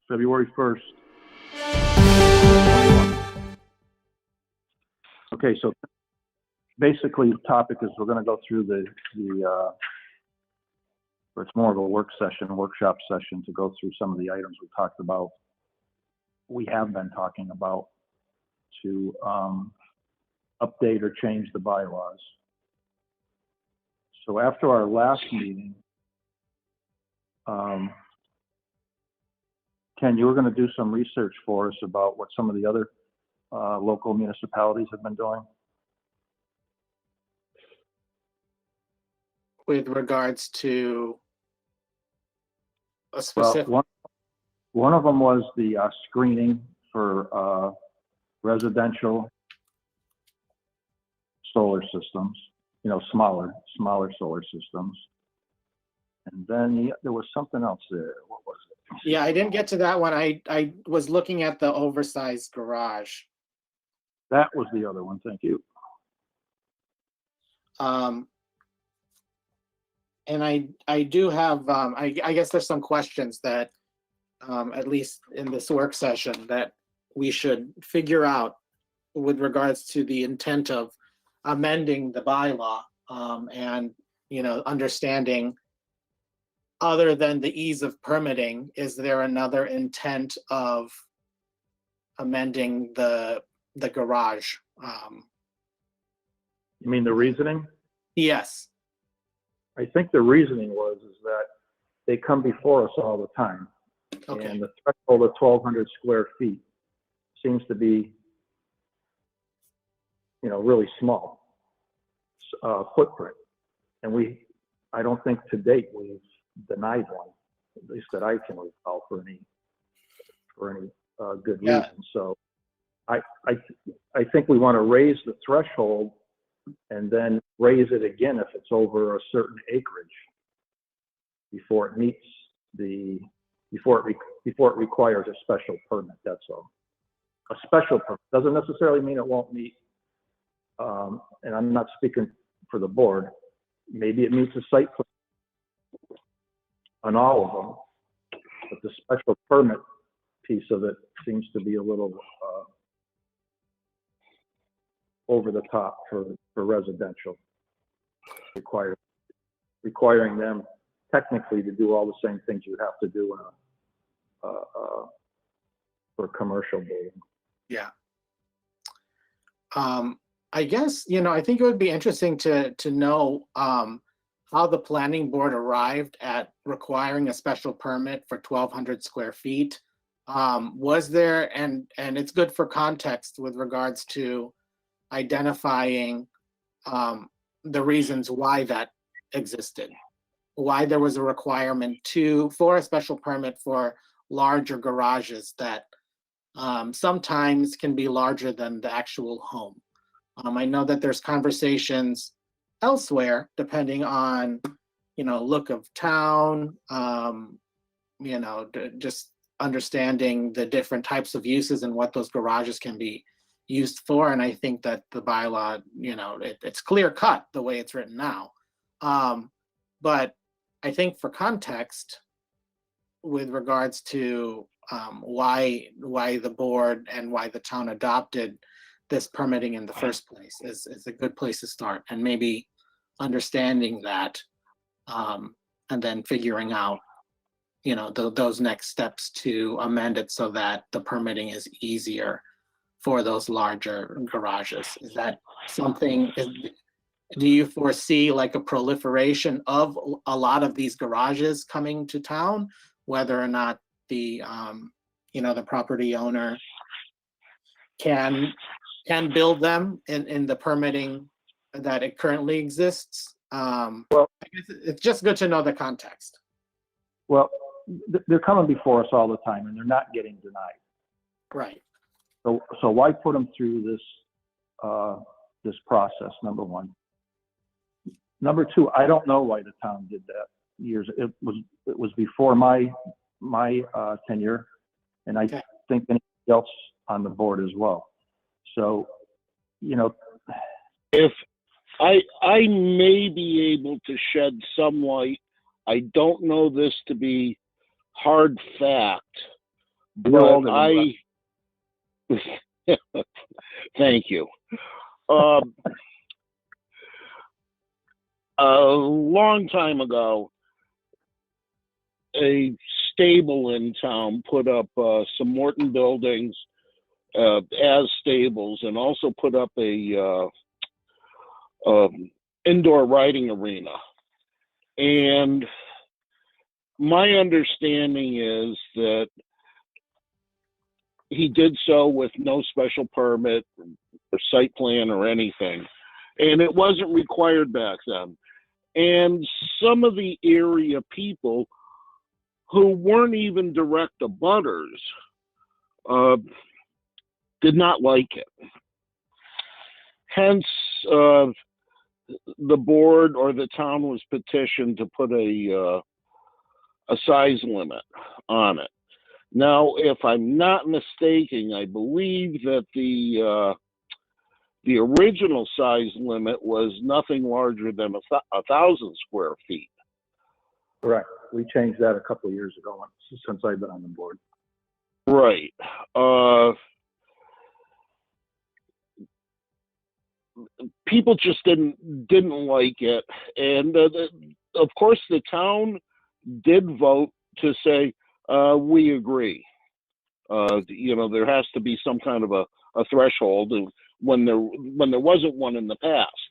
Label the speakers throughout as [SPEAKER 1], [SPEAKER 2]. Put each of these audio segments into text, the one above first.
[SPEAKER 1] February 1st. Okay, so basically the topic is we're going to go through it's more of a workshop session to go through some of the items we talked about. We have been talking about to update or change the bylaws. So after our last meeting, Ken, you were going to do some research for us about what some of the other local municipalities have been doing.
[SPEAKER 2] With regards to a specific...
[SPEAKER 1] Well, one of them was the screening for residential solar systems, smaller solar systems. And then there was something else there. What was it?
[SPEAKER 2] Yeah, I didn't get to that one. I was looking at the oversized garage.
[SPEAKER 1] That was the other one. Thank you.
[SPEAKER 2] And I do have, I guess there's some questions that, at least in this work session, that we should figure out with regards to the intent of amending the bylaw, and, understanding, other than the ease of permitting, is there another intent of amending the garage?
[SPEAKER 1] You mean the reasoning?
[SPEAKER 2] Yes.
[SPEAKER 1] I think the reasoning is that they come before us all the time.
[SPEAKER 2] Okay.
[SPEAKER 1] And the threshold of 1,200 square feet seems to be, really small footprint. And I don't think to date we've denied one, at least that I can recall, for any good reason. So I think we want to raise the threshold and then raise it again if it's over a certain acreage before it meets before it requires a special permit. That's all. A special permit doesn't necessarily mean it won't meet, and I'm not speaking for the board. Maybe it meets a site plan on all of them, but the special permit piece of it seems to be a little over the top for residential, requiring them technically to do all the same things you have to do for a commercial building.
[SPEAKER 2] Yeah. I guess, I think it would be interesting to know how the planning board arrived at requiring a special permit for 1,200 square feet. Was there, and it's good for context with regards to identifying the reasons why that existed, why there was a requirement for a special permit for larger garages that sometimes can be larger than the actual home. I know that there's conversations elsewhere, depending on, look of town, just understanding the different types of uses and what those garages can be used for. And I think that the bylaw, it's clear cut the way it's written now. But I think for context, with regards to why the board and why the town adopted this permitting in the first place is a good place to start, and maybe understanding that, and then figuring out, those next steps to amend it so that the permitting is easier for those larger garages. Is that something, do you foresee like a proliferation of a lot of these garages coming to town, whether or not the the property owner can build them in the permitting that it currently exists? Well, I guess it's just good to know the context.
[SPEAKER 1] Well, they're coming before us all the time, and they're not getting denied.
[SPEAKER 2] Right.
[SPEAKER 1] So why put them through this process? Number one. Number two, I don't know why the town did that years. It was before my tenure, and I think anybody else on the board as well. So,
[SPEAKER 3] if I may be able to shed some light, I don't know this to be hard fact, but thank you. A long time ago, a stable in town put up some Morton buildings as stables, and also put up a indoor riding arena. And my understanding is that he did so with no special permit or site plan or anything, and it wasn't required back then. And some of the area people who weren't even direct abutters did not like it. Hence, the board or the town was petitioned to put a size limit on it. Now, if I'm not mistaken, I believe that the original size limit was nothing larger than 1,000 square feet.
[SPEAKER 1] Correct. We changed that a couple of years ago since I've been on the board.
[SPEAKER 3] Right. People just didn't like it, and of course the town did vote to say we agree. There has to be some kind of a threshold when there wasn't one in the past.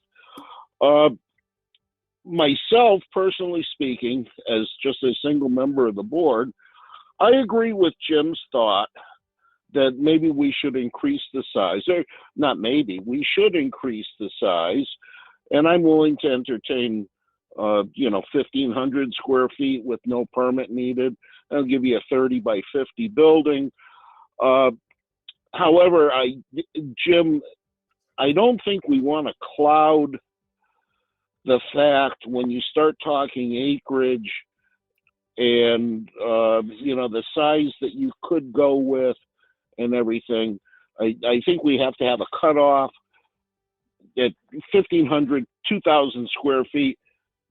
[SPEAKER 3] Myself, personally speaking, as just a single member of the board, I agree with Jim's thought that maybe we should increase the size, or not maybe, we should increase the size, and I'm willing to entertain 1,500 square feet with no permit needed. I'll give you a 30 by 50 building. However, Jim, I don't think we want to cloud the fact when you start talking acreage and the size that you could go with and everything. I think we have to have a cutoff at 1,500, 2,000 square feet,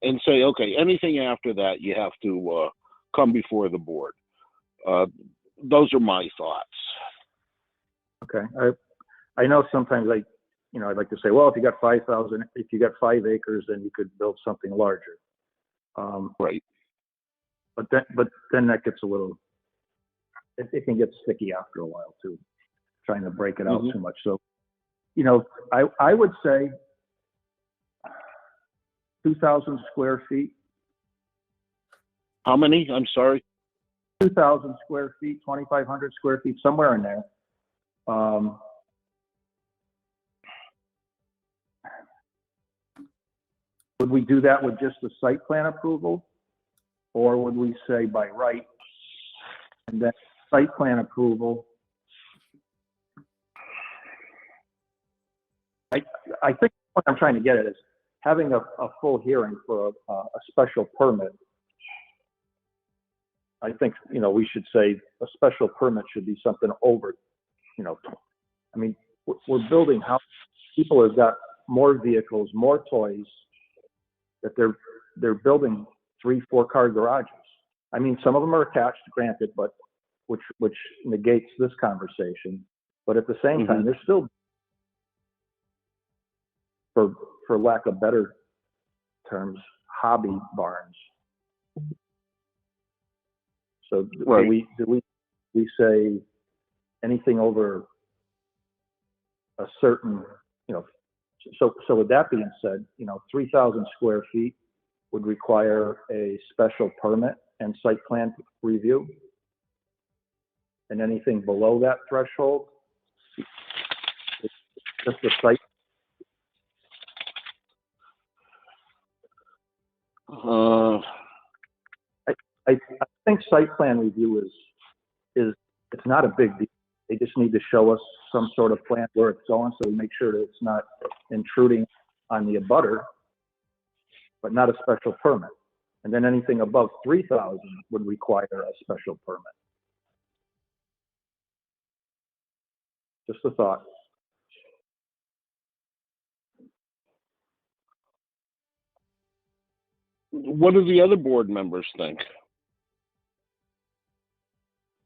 [SPEAKER 3] and say, okay, anything after that you have to come before the board. Those are my thoughts.
[SPEAKER 1] Okay. I know sometimes I'd like to say, well, if you got 5,000, if you got 5 acres, then you could build something larger.
[SPEAKER 3] Right.
[SPEAKER 1] But then that gets a little, it can get sticky after a while too, trying to break it out too much. So, I would say 2,000 square feet.
[SPEAKER 3] How many? I'm sorry.
[SPEAKER 1] 2,000 square feet, 2,500 square feet, somewhere in there. Would we do that with just the site plan approval? Or would we say by right, and then site plan approval? I think what I'm trying to get at is having a full hearing for a special permit. I think, we should say a special permit should be something over, I mean, we're building houses. People have got more vehicles, more toys, that they're building 3-4 car garages. I mean, some of them are attached, granted, but which negates this conversation. But at the same time, they're still, for lack of better terms, hobby barns. So
[SPEAKER 3] right.
[SPEAKER 1] do we say anything over a certain, so with that being said, 3,000 square feet would require a special permit and site plan review. And anything below that threshold, just the site. I think site plan review is it's not a big deal. They just need to show us some sort of plan where it's going, so we make sure that it's not intruding on the abutter, but not a special permit. And then anything above 3,000 would require a special permit. Just a thought.
[SPEAKER 3] What do the other board members think?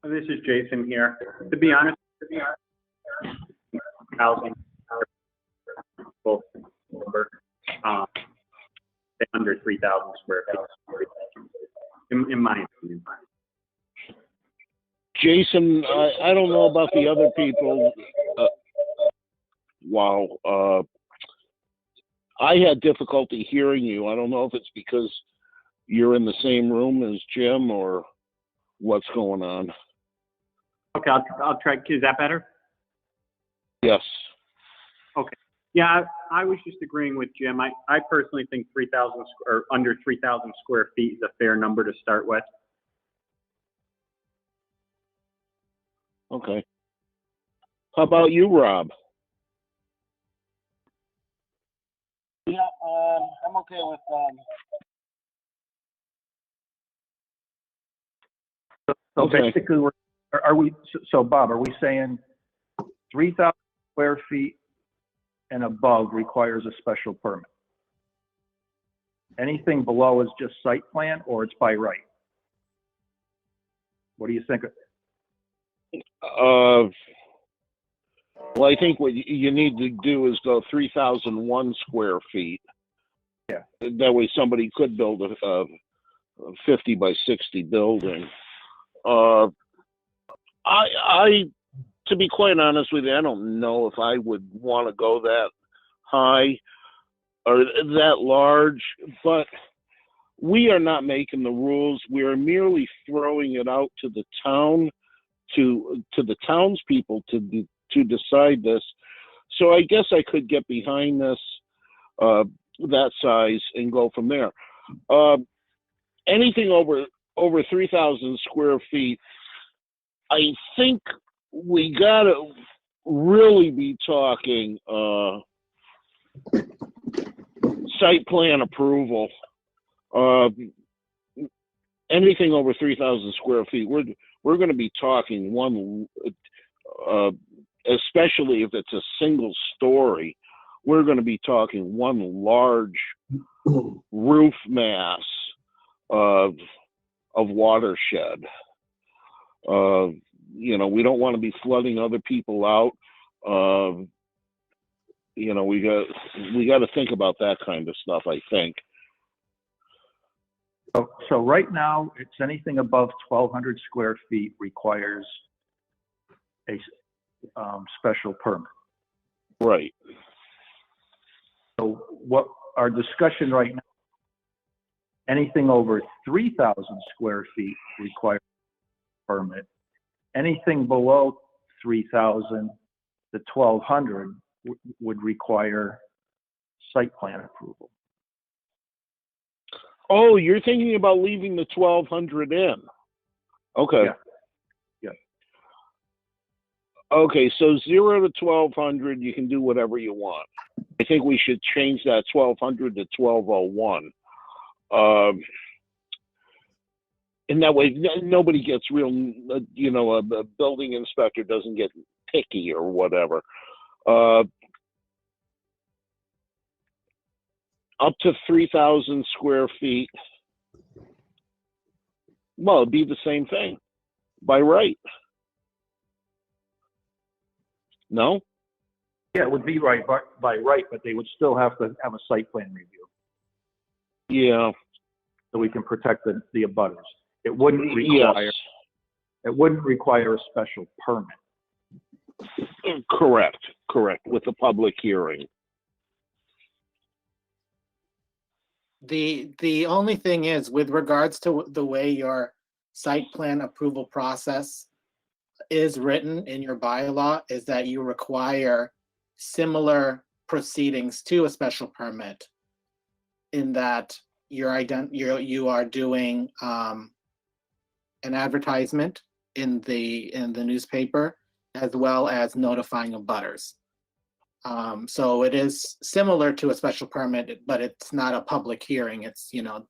[SPEAKER 4] This is Jason here. To be honest, housing, both um, under 3,000 square feet, in my opinion.
[SPEAKER 3] Jason, I don't know about the other people. Wow. I had difficulty hearing you. I don't know if it's because you're in the same room as Jim or what's going on.
[SPEAKER 4] Okay, I'll try. Is that better?
[SPEAKER 3] Yes.
[SPEAKER 4] Okay. Yeah, I was just agreeing with Jim. I personally think 3,000 or under 3,000 square feet is a fair number to start with.
[SPEAKER 3] Okay. How about you, Rob?
[SPEAKER 2] Yeah, I'm okay with
[SPEAKER 1] So
[SPEAKER 3] Okay.
[SPEAKER 1] basically, so Bob, are we saying 3,000 square feet and above requires a special permit? Anything below is just site plan, or it's by right? What do you think?
[SPEAKER 3] Well, I think what you need to do is go 3,001 square feet.
[SPEAKER 1] Yeah.
[SPEAKER 3] That way somebody could build a 50 by 60 building. To be quite honest with you, I don't know if I would want to go that high or that large, but we are not making the rules. We are merely throwing it out to the town, to the townspeople to decide this. So I guess I could get behind this, that size, and go from there. Anything over 3,000 square feet, I think we gotta really be talking site plan approval. Anything over 3,000 square feet, we're going to be talking one, especially if it's a single story, we're going to be talking one large roof mass of watershed. You know, we don't want to be flooding other people out. You know, we got to think about that kind of stuff, I think.
[SPEAKER 1] So right now, it's anything above 1,200 square feet requires a special permit.
[SPEAKER 3] Right.
[SPEAKER 1] So what our discussion right now, anything over 3,000 square feet requires a permit. Anything below 3,000 to 1,200 would require site plan approval.
[SPEAKER 3] Oh, you're thinking about leaving the 1,200 in. Okay.
[SPEAKER 1] Yeah. Yeah.
[SPEAKER 3] Okay, so 0 to 1,200, you can do whatever you want. I think we should change that 1,200 to 1,201. And that way, nobody gets real, you know, a building inspector doesn't get picky or whatever. Up to 3,000 square feet, well, it'd be the same thing by right. No?
[SPEAKER 1] Yeah, it would be right by right, but they would still have to have a site plan review
[SPEAKER 3] Yeah.
[SPEAKER 1] so we can protect the abutters. It wouldn't require.
[SPEAKER 3] Yes.
[SPEAKER 1] It wouldn't require a special permit.
[SPEAKER 3] Correct. With a public hearing.
[SPEAKER 2] the only thing is, with regards to the way your site plan approval process is written in your bylaw, is that you require similar proceedings to a special permit, in that you are doing an advertisement in the newspaper, as well as notifying abutters. So it is similar to a special permit, but it's not a public hearing. It's, you know,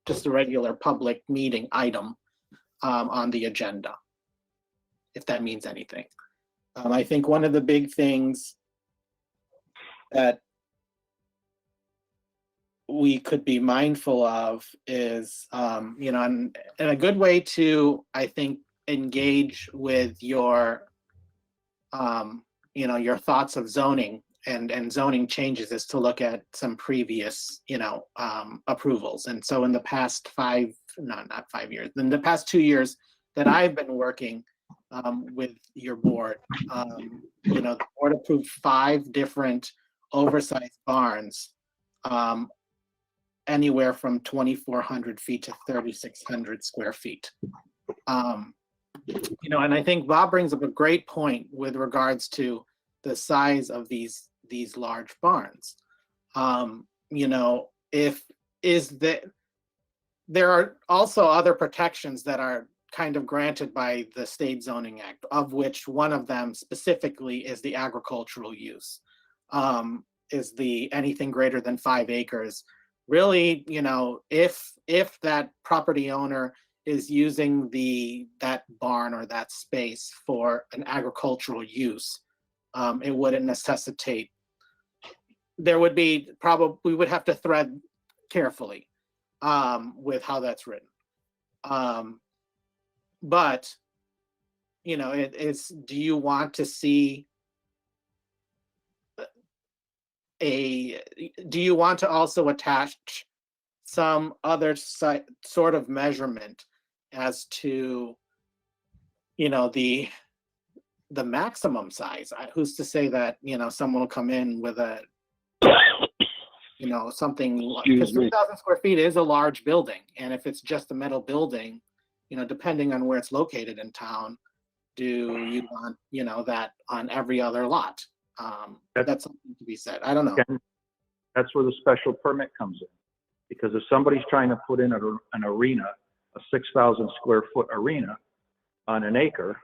[SPEAKER 2] just a regular public meeting item on the agenda, if that means anything. I think one of the big things that we could be mindful of is, you know, and a good way to, I think, engage with your, your thoughts of zoning and zoning changes is to look at some previous, approvals. And so in the past not 5 years, in the past 2 years that I've been working with your board, the board approved 5 different oversized barns, anywhere from 2,400 feet to 3,600 square feet. And I think Bob brings up a great point with regards to the size of these large barns. There are also other protections that are kind of granted by the State Zoning Act, of which one of them specifically is the agricultural use, is the anything greater than 5 acres. Really, if that property owner is using that barn or that space for an agricultural use, it wouldn't necessitate. We would have to thread carefully with how that's written. But it's, do you want to see do you want to also attach some other sort of measurement as to the maximum size? Who's to say that someone will come in with a something, because 3,000 square feet is a large building, and if it's just a metal building, depending on where it's located in town, do you want that on every other lot? That's something to be said. I don't know.
[SPEAKER 1] That's where the special permit comes in, because if somebody's trying to put in an arena, a 6,000 square foot arena on an acre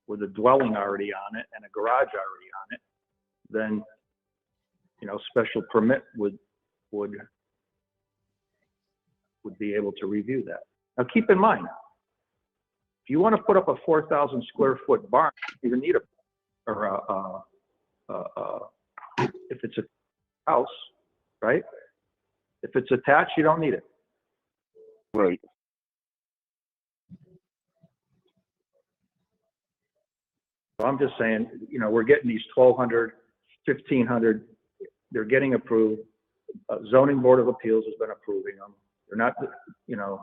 [SPEAKER 1] with a dwelling already on it and a garage already on it, then special permit would be able to review that. Now keep in mind, if you want to put up a 4,000 square foot barn, you even need if it's a house, right? If it's attached, you don't need it.
[SPEAKER 3] Right.
[SPEAKER 1] So I'm just saying, we're getting these 1,200, 1,500, they're getting approved. Zoning Board of Appeals has been approving them. They're not, they're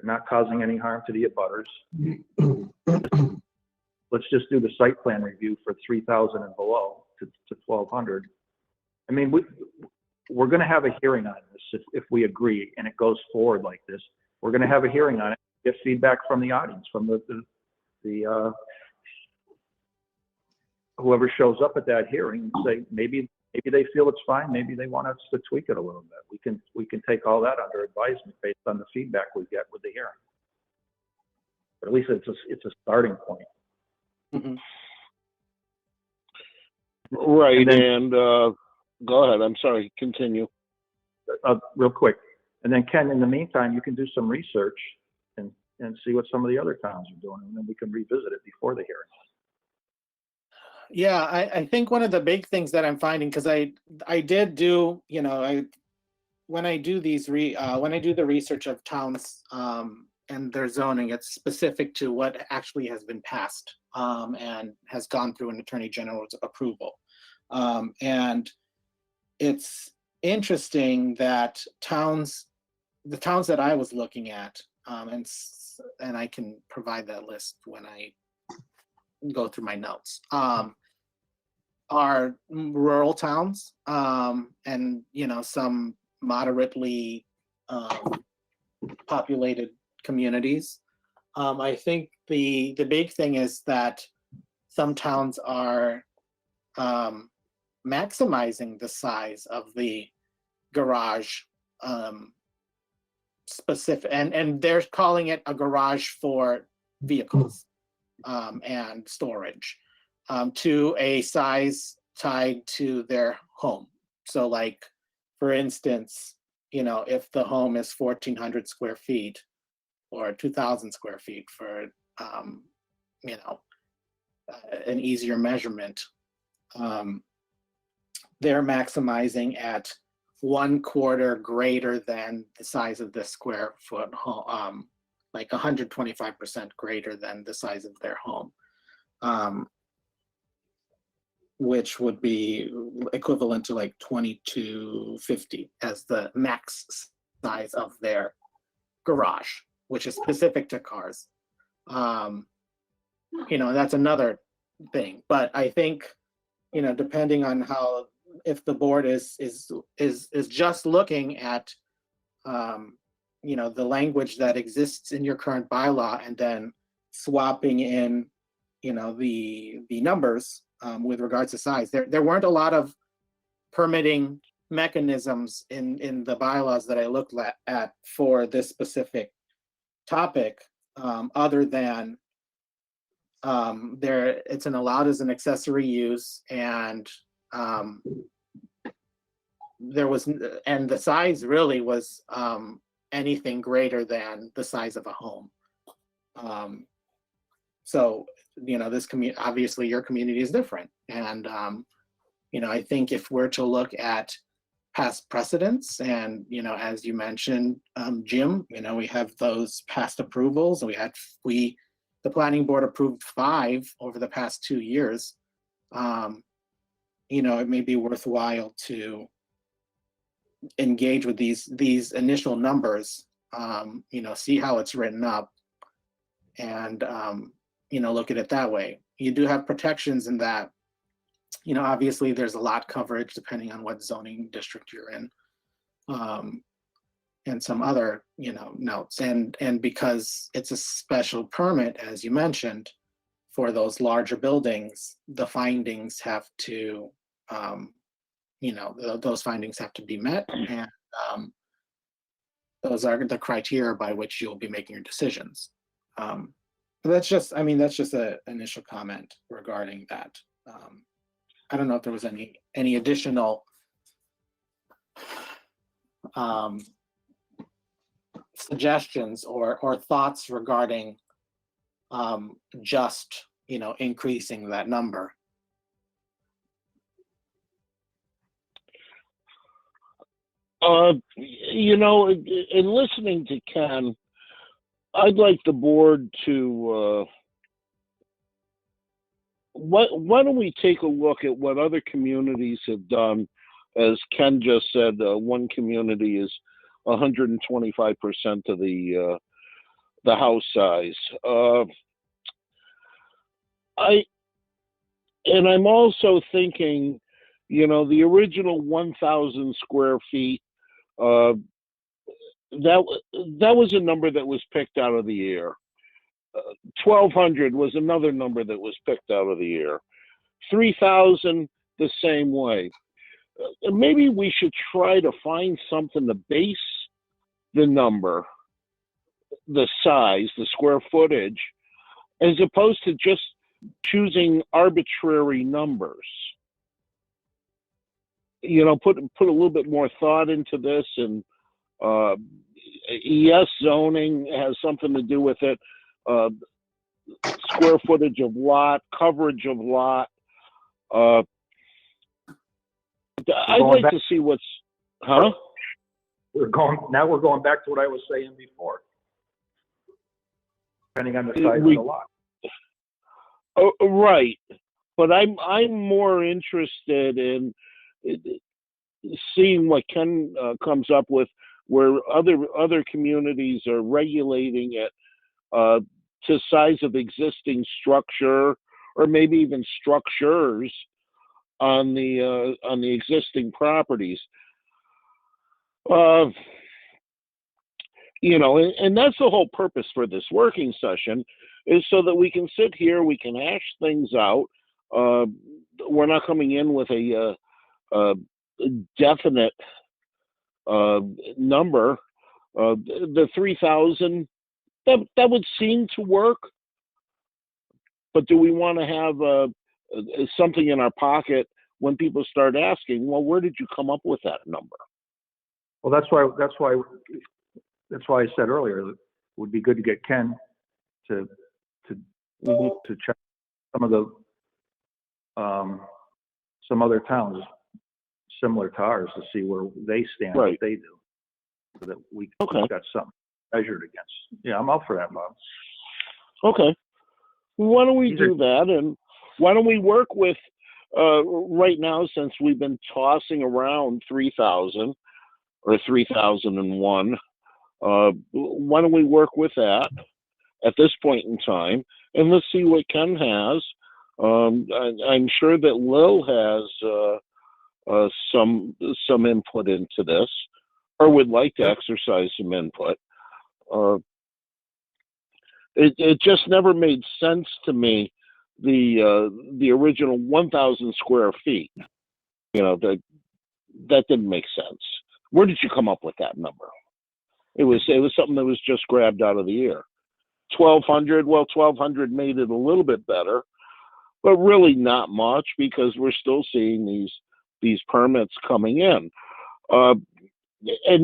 [SPEAKER 1] not causing any harm to the abutters. Let's just do the site plan review for 3,000 and below to 1,200. I mean, we're going to have a hearing on this if we agree and it goes forward like this. We're going to have a hearing on it, get feedback from the audience, from the whoever shows up at that hearing, and say maybe they feel it's fine, maybe they want us to tweak it a little bit. We can take all that under advisement based on the feedback we get with the hearing. But at least it's a starting point.
[SPEAKER 2] Mm-hmm.
[SPEAKER 3] Right, and go ahead. I'm sorry. Continue.
[SPEAKER 1] Real quick, and then Ken, in the meantime, you can do some research and see what some of the other towns are doing, and then we can revisit it before the hearing.
[SPEAKER 2] Yeah, I think one of the big things that I'm finding, because I did do, when I do the research of towns and their zoning, it's specific to what actually has been passed and has gone through an attorney general's approval. And it's interesting that the towns that I was looking at, and I can provide that list when I go through my notes, are rural towns and some moderately populated communities. I think the big thing is that some towns are maximizing the size of the garage specific, and they're calling it a garage for vehicles and storage to a size tied to their home. So like, for instance, if the home is 1,400 square feet or 2,000 square feet for, an easier measurement, they're maximizing at 1/4 greater than the size of the square foot home, like 125% greater than the size of their home, which would be equivalent to like 2250 as the max size of their garage, which is specific to cars. You know, that's another thing. But I think, you know, depending on how, if the board is just looking at, you know, the language that exists in your current bylaw and then swapping in, you know, the numbers with regards to size. There weren't a lot of permitting mechanisms in the bylaws that I looked at for this specific topic, other than it's allowed as an accessory use, and the size really was anything greater than the size of a home. So, you know, this community, obviously your community is different. And, you know, I think if we're to look at past precedents and, you know, as you mentioned, Jim, you know, we have those past approvals, and the planning board approved 5 over the past 2 years. You know, it may be worthwhile to engage with these initial numbers, you know, see how it's written up, and you know, look at it that way. You do have protections in that, you know, obviously there's a lot coverage depending on what zoning district you're in, and some other, you know, notes, and because it's a special permit, as you mentioned, for those larger buildings, the findings have to, you know, those findings have to be met, and those are the criteria by which you'll be making your decisions. But that's just, I mean, that's just an initial comment regarding that. I don't know if there was any additional suggestions or thoughts regarding just, you know, increasing that number.
[SPEAKER 3] You know, in listening to Ken, I'd like the board to, why don't we take a look at what other communities have done? As Ken just said, one community is 125% of the house size. I'm also thinking, you know, the original 1,000 square feet, that was a number that was picked out of the air. 1,200 was another number that was picked out of the air. 3,000 the same way. Maybe we should try to find something to base the number, the size, the square footage, as opposed to just choosing arbitrary numbers. You know, put a little bit more thought into this, and yes, zoning has something to do with it. Square footage of lot, coverage of lot. I'd like to see what's, huh?
[SPEAKER 1] We're going back to what I was saying before. Depending on the size of the lot.
[SPEAKER 3] Right, but I'm more interested in seeing what Ken comes up with, where other communities are regulating it to size of existing structure, or maybe even structures on the existing properties. You know, and that's the whole purpose for this working session, is so that we can sit here, we can hash things out. We're not coming in with a definite number. The 3,000, that would seem to work. But do we want to have something in our pocket when people start asking, well, where did you come up with that number?
[SPEAKER 1] Well, that's why I said earlier that it would be good to get Ken to check some of the some other towns similar to ours to see where they stand,
[SPEAKER 3] right.
[SPEAKER 1] what they do, so that we've got something measured against. Yeah, I'm up for that, Bob.
[SPEAKER 3] Okay. Why don't we
[SPEAKER 1] These are-
[SPEAKER 3] do that? And why don't we work with, right now, since we've been tossing around 3,000 or 3,001, why don't we work with that at this point in time? And let's see what Ken has. I'm sure that Lil has some input into this, or would like to exercise some input. It just never made sense to me, the original 1,000 square feet. You know, that didn't make sense. Where did you come up with that number? It was something that was just grabbed out of the air. 1,200. Well, 1,200 made it a little bit better, but really not much, because we're still seeing these permits coming in. And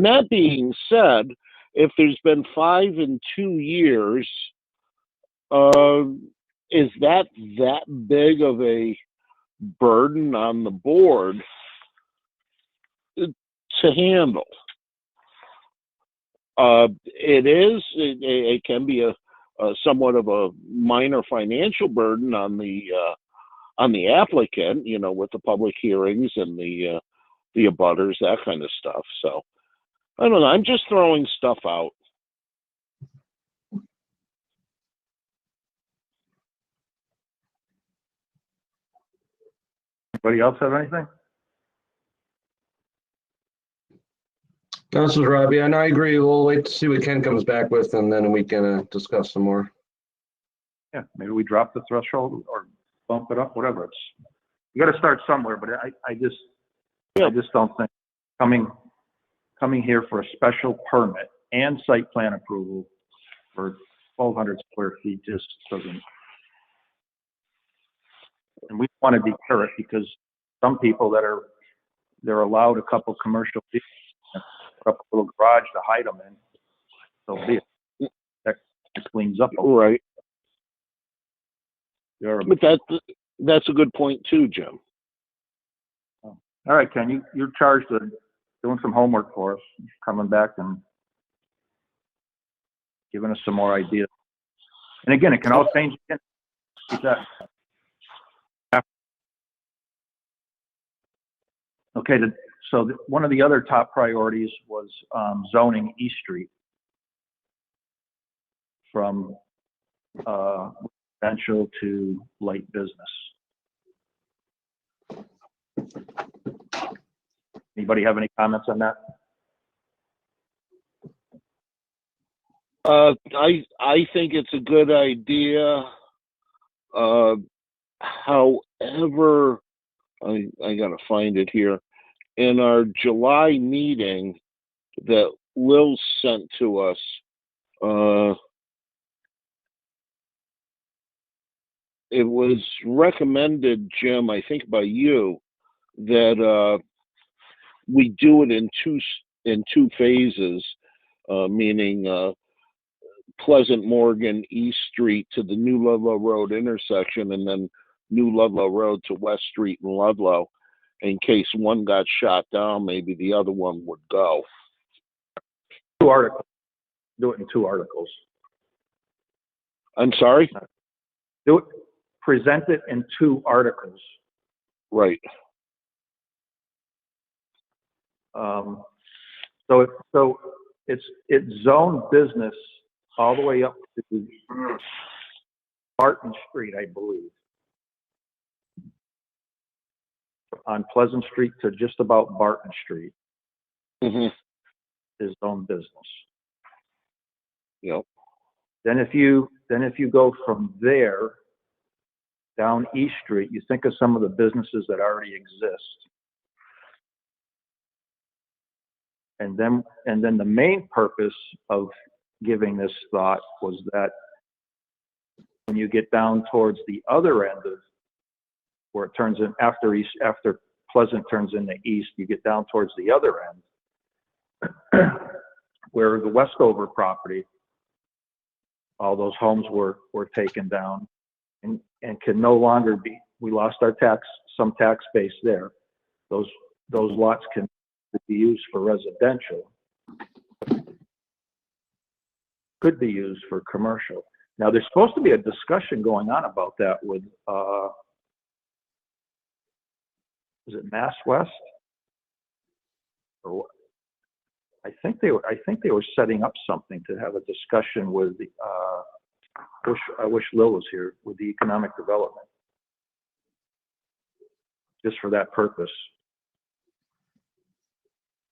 [SPEAKER 3] that being said, if there's been 5 in 2 years, is that big of a burden on the board to handle? It can be a somewhat of a minor financial burden on the applicant, you know, with the public hearings and the abutters, that kind of stuff. So I don't know. I'm just throwing stuff out.
[SPEAKER 1] Anybody else have anything?
[SPEAKER 5] No, this is Robbie, and I agree. We'll wait to see what Ken comes back with, and then we can discuss some more.
[SPEAKER 1] Yeah, maybe we drop the threshold or bump it up, whatever. You got to start somewhere, but I just don't think coming here for a special permit and site plan approval for 1,200 square feet just doesn't. And we want to deter it, because some people they're allowed a couple commercial vehicles, put up a little garage to hide them in. So be it. That cleans up.
[SPEAKER 3] Right.
[SPEAKER 1] You're,
[SPEAKER 3] But that's a good point too, Jim.
[SPEAKER 1] all right, Ken, you're charged with doing some homework for us, coming back and giving us some more ideas. And again, it can all change again. Keep that. Okay, so one of the other top priorities was zoning East Street from residential to light business. Anybody have any comments on that?
[SPEAKER 3] I think it's a good idea. However, I gotta find it here. In our July meeting that Lil sent to us, it was recommended, Jim, I think by you, that we do it in two phases, meaning Pleasant Morgan East Street to the New Ludlow Road intersection, and then New Ludlow Road to West Street and Ludlow. In case one got shot down, maybe the other one would go.
[SPEAKER 1] 2 articles. Do it in 2 articles.
[SPEAKER 3] I'm sorry?
[SPEAKER 1] Do it. Present it in 2 articles.
[SPEAKER 3] Right.
[SPEAKER 1] So it's zone business all the way up to Barton Street, I believe. On Pleasant Street to just about Barton Street is zone business.
[SPEAKER 3] Yep.
[SPEAKER 1] Then if you go from there down East Street, you think of some of the businesses that already exist. And then the main purpose of giving this thought was that when you get down towards the other end of where it turns in after Pleasant turns into East, you get down towards the other end where the Westover property, all those homes were taken down and can no longer be, we lost our some tax base there. Those lots can be used for residential. could be used for commercial. Now, there's supposed to be a discussion going on about that with, is it Mass West? Or what? I think they were setting up something to have a discussion with the, I wish Lil was here, with the economic development. Just for that purpose.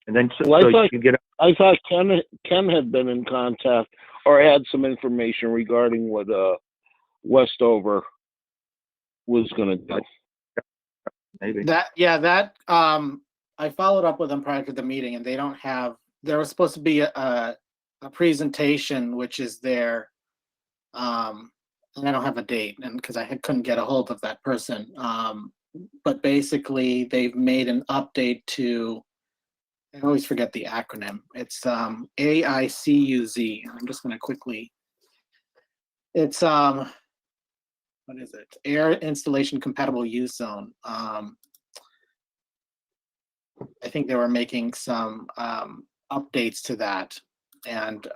[SPEAKER 1] And then so you can get.
[SPEAKER 3] I thought Ken had been in contact or had some information regarding what Westover was going to do.
[SPEAKER 1] Maybe.
[SPEAKER 2] I followed up with them prior to the meeting, and they don't have. There was supposed to be a presentation, which is there, and I don't have a date, and because I couldn't get a hold of that person. But basically, they've made an update to. I always forget the acronym. It's AICUZ. I'm just going to quickly. It's what is it? Air Installation Compatible Use Zone. I think they were making some updates to that, and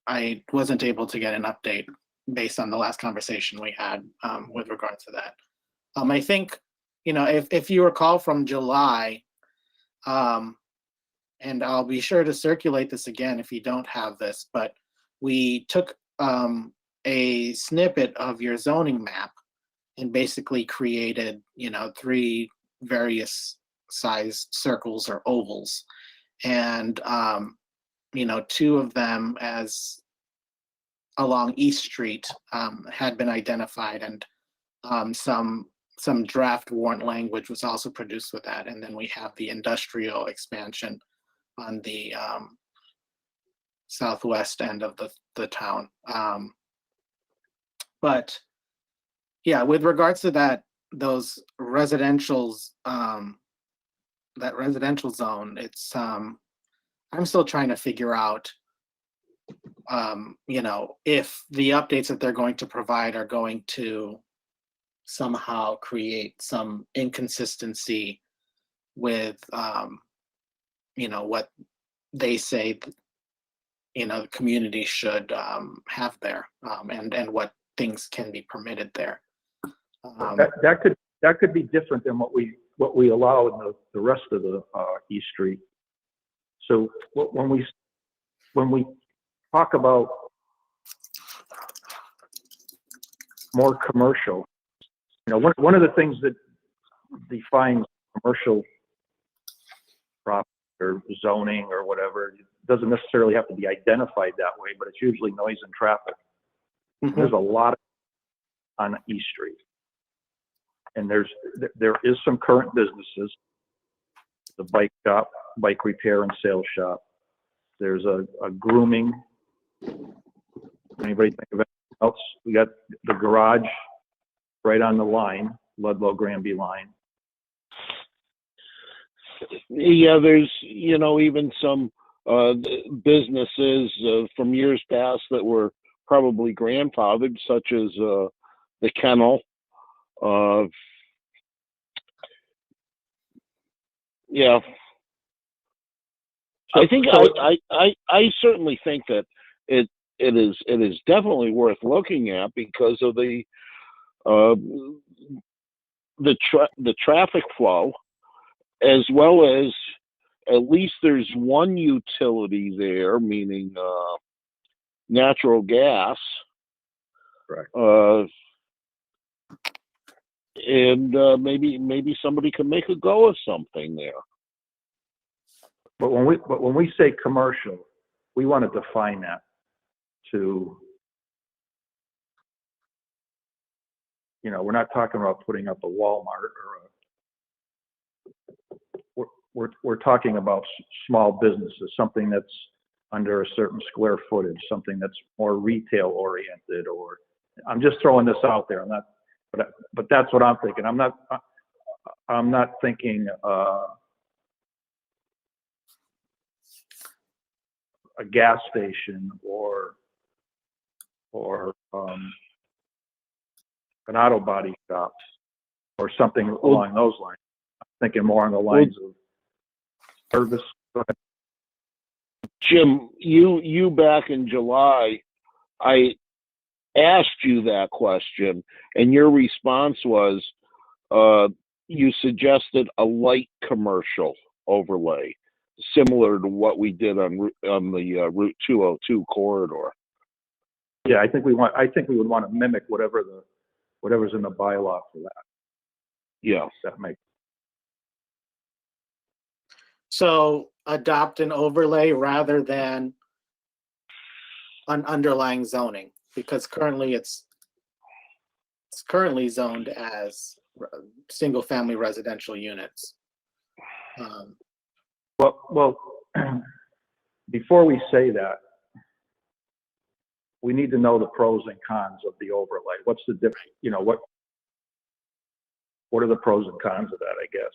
[SPEAKER 2] I wasn't able to get an update based on the last conversation we had with regard to that. I think, if you recall from July, and I'll be sure to circulate this again if you don't have this, but we took a snippet of your zoning map and basically created, 3 various sized circles or ovals. And, 2 of them as along East Street had been identified, and some draft warrant language was also produced with that. And then we have the industrial expansion on the southwest end of the town. But yeah, with regards to those residentials, that residential zone, it's I'm still trying to figure out, if the updates that they're going to provide are going to somehow create some inconsistency with, what they say, the community should have there, and what things can be permitted there.
[SPEAKER 1] That could be different than what we allow in the rest of the East Street. So when we talk about more commercial, one of the things that defines commercial property or zoning or whatever, it doesn't necessarily have to be identified that way, but it's usually noise and traffic. Mm-hmm. There's a lot on East Street, and there is some current businesses, the bike shop, bike repair and sales shop. There's a grooming. Anybody think of anything else? We got the garage right on the line, Ludlow Granby line.
[SPEAKER 3] Yeah, there's even some businesses from years past that were probably grandfathered, such as the kennel. Yeah, I think I certainly think that it is definitely worth looking at because of the traffic flow, as well as at least there's one utility there, meaning natural gas.
[SPEAKER 1] Correct.
[SPEAKER 3] And maybe somebody can make a go of something there.
[SPEAKER 1] But when we say commercial, we want to define that to, we're not talking about putting up a Walmart or we're talking about small businesses, something that's under a certain square footage, something that's more retail oriented, or I'm just throwing this out there. I'm not, but that's what I'm thinking. I'm not thinking a gas station or an auto body shop or something along those lines. I'm thinking more on the lines of service.
[SPEAKER 3] Jim, you back in July, I asked you that question, and your response was you suggested a light commercial overlay, similar to what we did on the Route 202 corridor.
[SPEAKER 1] Yeah, I think we would want to mimic whatever's in the bylaw for that.
[SPEAKER 3] Yeah.
[SPEAKER 1] That makes.
[SPEAKER 2] So adopt an overlay rather than an underlying zoning, because currently it's currently zoned as single-family residential units.
[SPEAKER 1] Well, before we say that, we need to know the pros and cons of the overlay. What's the difference? You know, what are the pros and cons of that, I guess?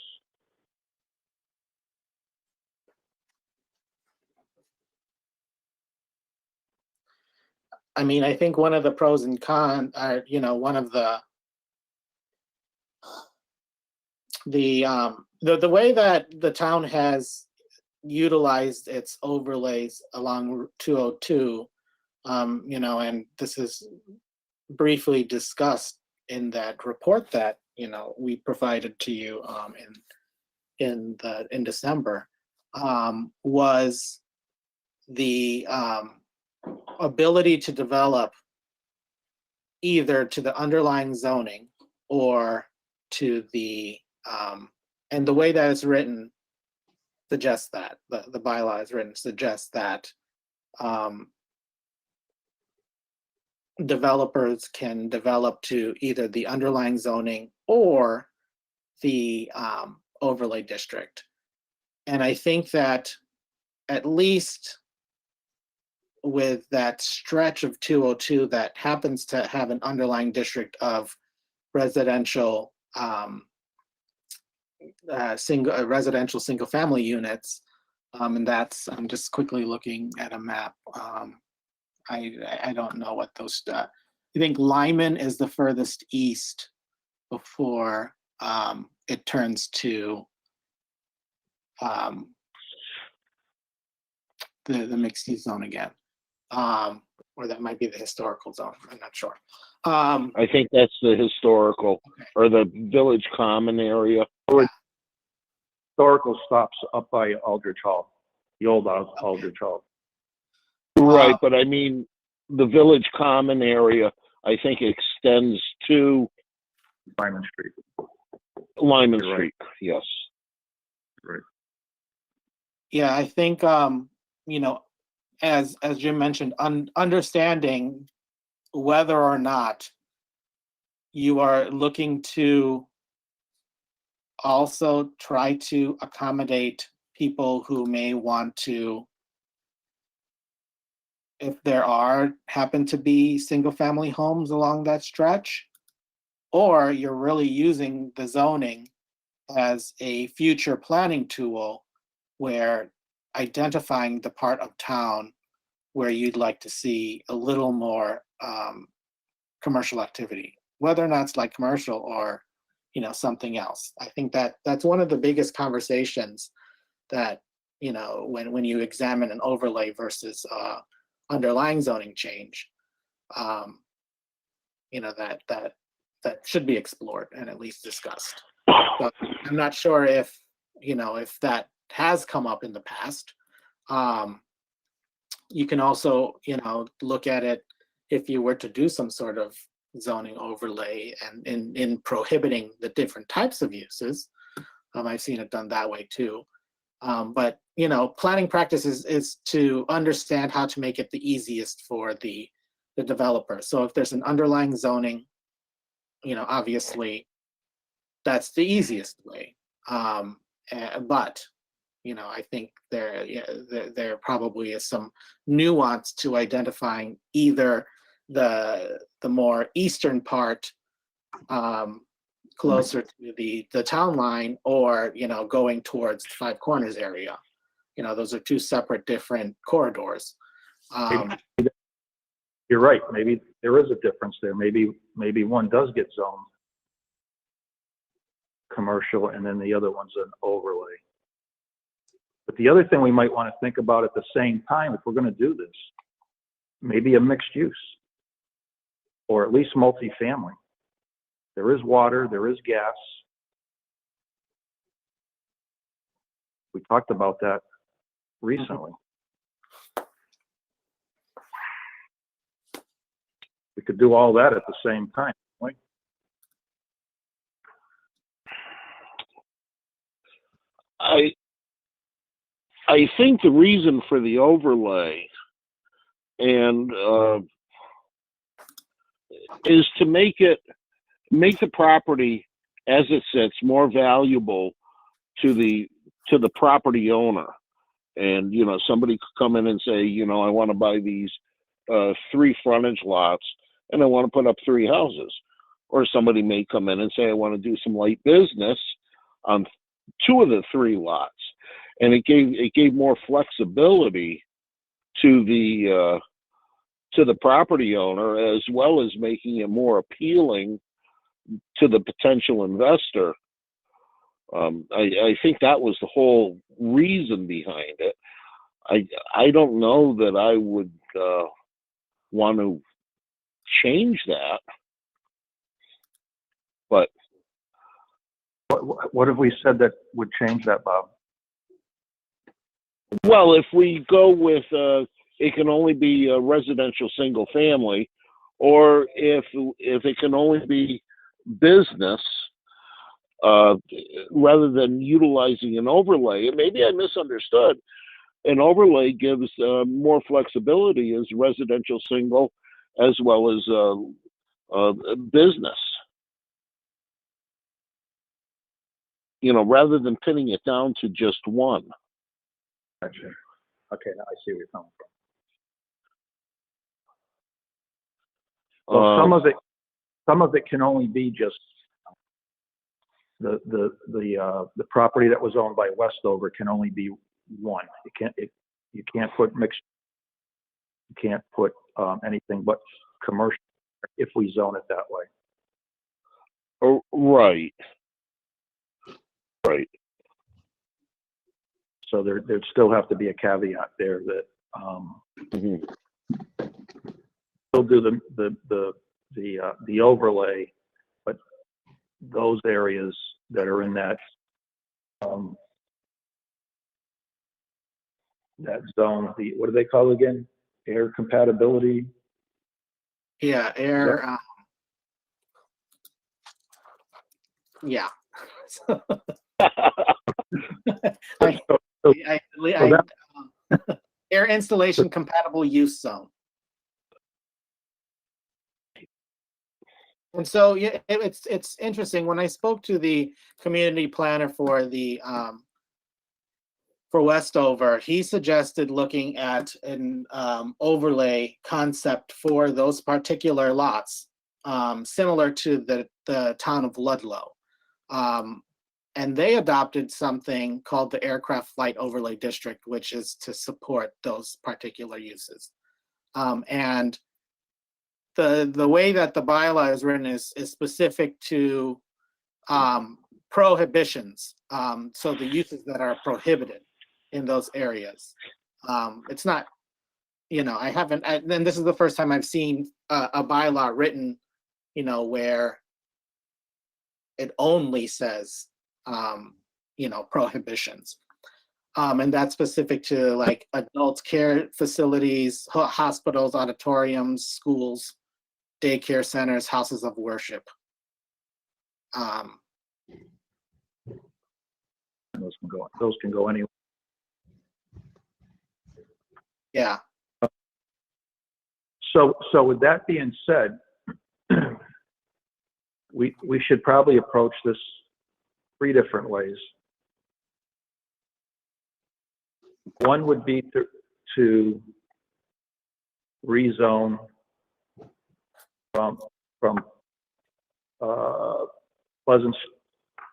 [SPEAKER 2] I mean, I think one of the pros and cons are, you know, one of the way that the town has utilized its overlays along Route 202, you know, and this is briefly discussed in that report that, you know, we provided to you in December, was the ability to develop either to the underlying zoning or to the and the way that it's written suggests that the bylaw is written suggests that developers can develop to either the underlying zoning or the overlay district. And I think that at least with that stretch of 202 that happens to have an underlying district of residential single-family units, and that's, I'm just quickly looking at a map. I don't know what those. I think Lyman is the furthest east before it turns to the mixed-use zone again, or that might be the historical zone. I'm not sure.
[SPEAKER 3] I think that's the historical or the village common area.
[SPEAKER 1] Historical stops up by Aldrich Hall, the old Aldrich Hall.
[SPEAKER 3] Right, but I mean, the village common area, I think, extends to
[SPEAKER 1] Lyman Street.
[SPEAKER 3] Lyman
[SPEAKER 1] You're
[SPEAKER 3] Street, yes.
[SPEAKER 1] Right.
[SPEAKER 2] Yeah, I think, you know, as Jim mentioned, understanding whether or not you are looking to also try to accommodate people who may want to, if there happen to be single family homes along that stretch, or you're really using the zoning as a future planning tool where identifying the part of town where you'd like to see a little more commercial activity, whether or not it's like commercial or, you know, something else. I think that's one of the biggest conversations that, you know, when you examine an overlay versus underlying zoning change, you know, that should be explored and at least discussed. But I'm not sure if, you know, if that has come up in the past. You can also, you know, look at it if you were to do some sort of zoning overlay and in prohibiting the different types of uses. I've seen it done that way too. But, you know, planning practices is to understand how to make it the easiest for the developer. So if there's an underlying zoning, you know, obviously that's the easiest way. But, you know, I think there probably is some nuance to identifying either the more eastern part closer to the town line, or, you know, going towards the Five Corners area. You know, those are two separate different corridors.
[SPEAKER 1] You're right. Maybe there is a difference there. Maybe one does get zoned commercial and then the other one's an overlay. But the other thing we might want to think about at the same time, if we're going to do this, maybe a mixed use, or at least multifamily. There is water, there is gas. We talked about that recently. We could do all that at the same time, right?
[SPEAKER 3] I think the reason for the overlay and is to make the property as it sits more valuable to the property owner. And somebody could come in and say, I want to buy these 3 frontage lots and I want to put up 3 houses. Or somebody may come in and say, I want to do some light business on 2 of the 3 lots. And it gave more flexibility to the property owner, as well as making it more appealing to the potential investor. I think that was the whole reason behind it. I don't know that I would want to change that, but
[SPEAKER 1] what have we said that would change that, Bob?
[SPEAKER 3] well, if we go with it can only be a residential single family, or if it can only be business, rather than utilizing an overlay. And maybe I misunderstood. An overlay gives more flexibility as residential single as well as business. Rather than pinning it down to just one.
[SPEAKER 1] Gotcha. Okay, now I see where you're coming from. Well, some of it can only be just the property that was owned by Westover can only be one. You can't put mixed. You can't put anything but commercial if we zone it that way.
[SPEAKER 3] Oh, right. Right.
[SPEAKER 1] So there'd still have to be a caveat there that still do the overlay, but those areas that are in that that zone, what do they call it again? Air compatibility.
[SPEAKER 2] Yeah, air. Yeah. Air installation compatible use zone. And so yeah, it's interesting. When I spoke to the community planner for the for Westover, he suggested looking at an overlay concept for those particular lots, similar to the town of Ludlow. And they adopted something called the Aircraft Flight Overlay District, which is to support those particular uses. And the way that the bylaw is written is specific to prohibitions. So the uses that are prohibited in those areas. It's not, I haven't, and this is the first time I've seen a bylaw written, where it only says, prohibitions. And that's specific to like adult care facilities, hospitals, auditoriums, schools, daycare centers, houses of worship.
[SPEAKER 1] Those can go anywhere.
[SPEAKER 2] Yeah.
[SPEAKER 1] So with that being said, we should probably approach this 3 different ways. One would be to rezone from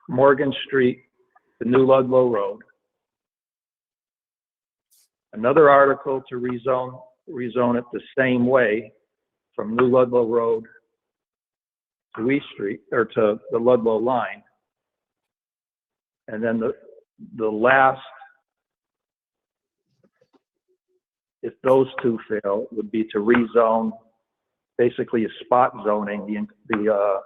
[SPEAKER 1] Morgan Street to New Ludlow Road. Another article to rezone it the same way from New Ludlow Road to East Street, or to the Ludlow line. And then the last if those two fail, would be to rezone, basically a spot zoning, the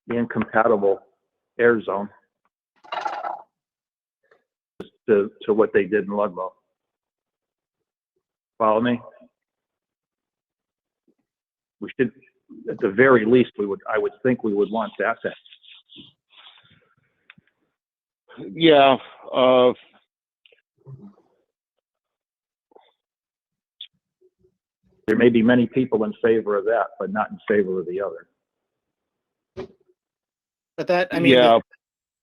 [SPEAKER 1] incompatible air zone to what they did in Ludlow. Follow me? We should, at the very least, I would think we would want that.
[SPEAKER 3] Yeah.
[SPEAKER 1] There may be many people in favor of that, but not in favor of the other.
[SPEAKER 2] But that, I mean,
[SPEAKER 3] Yeah.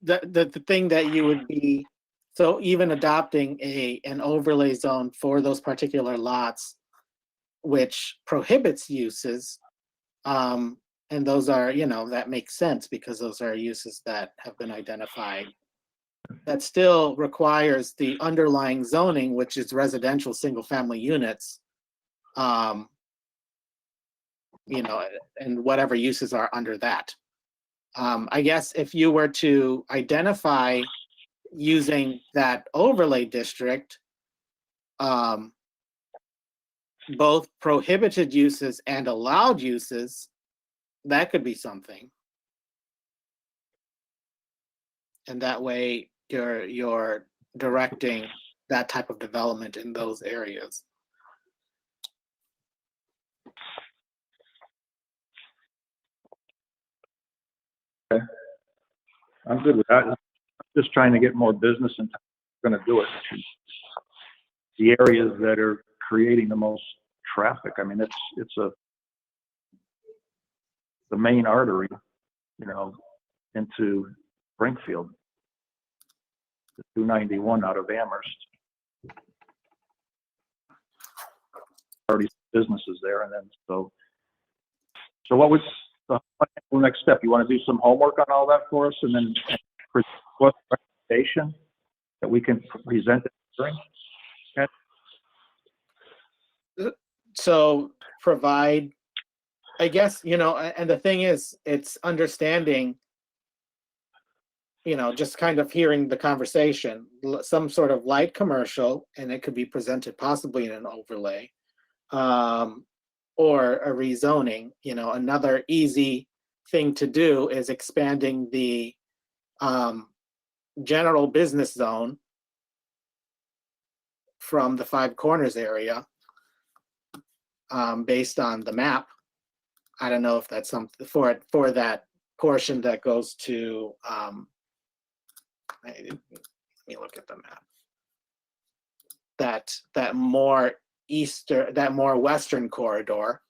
[SPEAKER 2] the thing that you would be, so even adopting an overlay zone for those particular lots, which prohibits uses, and those are, you know, that makes sense because those are uses that have been identified. That still requires the underlying zoning, which is residential single-family units, you know, and whatever uses are under that. I guess if you were to identify using that overlay district, both prohibited uses and allowed uses, that could be something. And that way you're directing that type of development in those areas.
[SPEAKER 1] Okay. I'm good with that. I'm just trying to get more business and going to do it. The areas that are creating the most traffic. I mean, it's the main artery, you know, into Springfield, the 291 out of Amherst. Already businesses there, and then so what was the next step? You want to do some homework on all that for us, and then what recommendation that we can present during?
[SPEAKER 2] So provide, I guess, you know, and the thing is, it's understanding, you know, just kind of hearing the conversation, some sort of light commercial, and it could be presented possibly in an overlay, or a rezoning. You know, another easy thing to do is expanding the general business zone from the Five Corners area, based on the map. I don't know if that's something for that portion that goes to, let me look at the map. That more western corridor.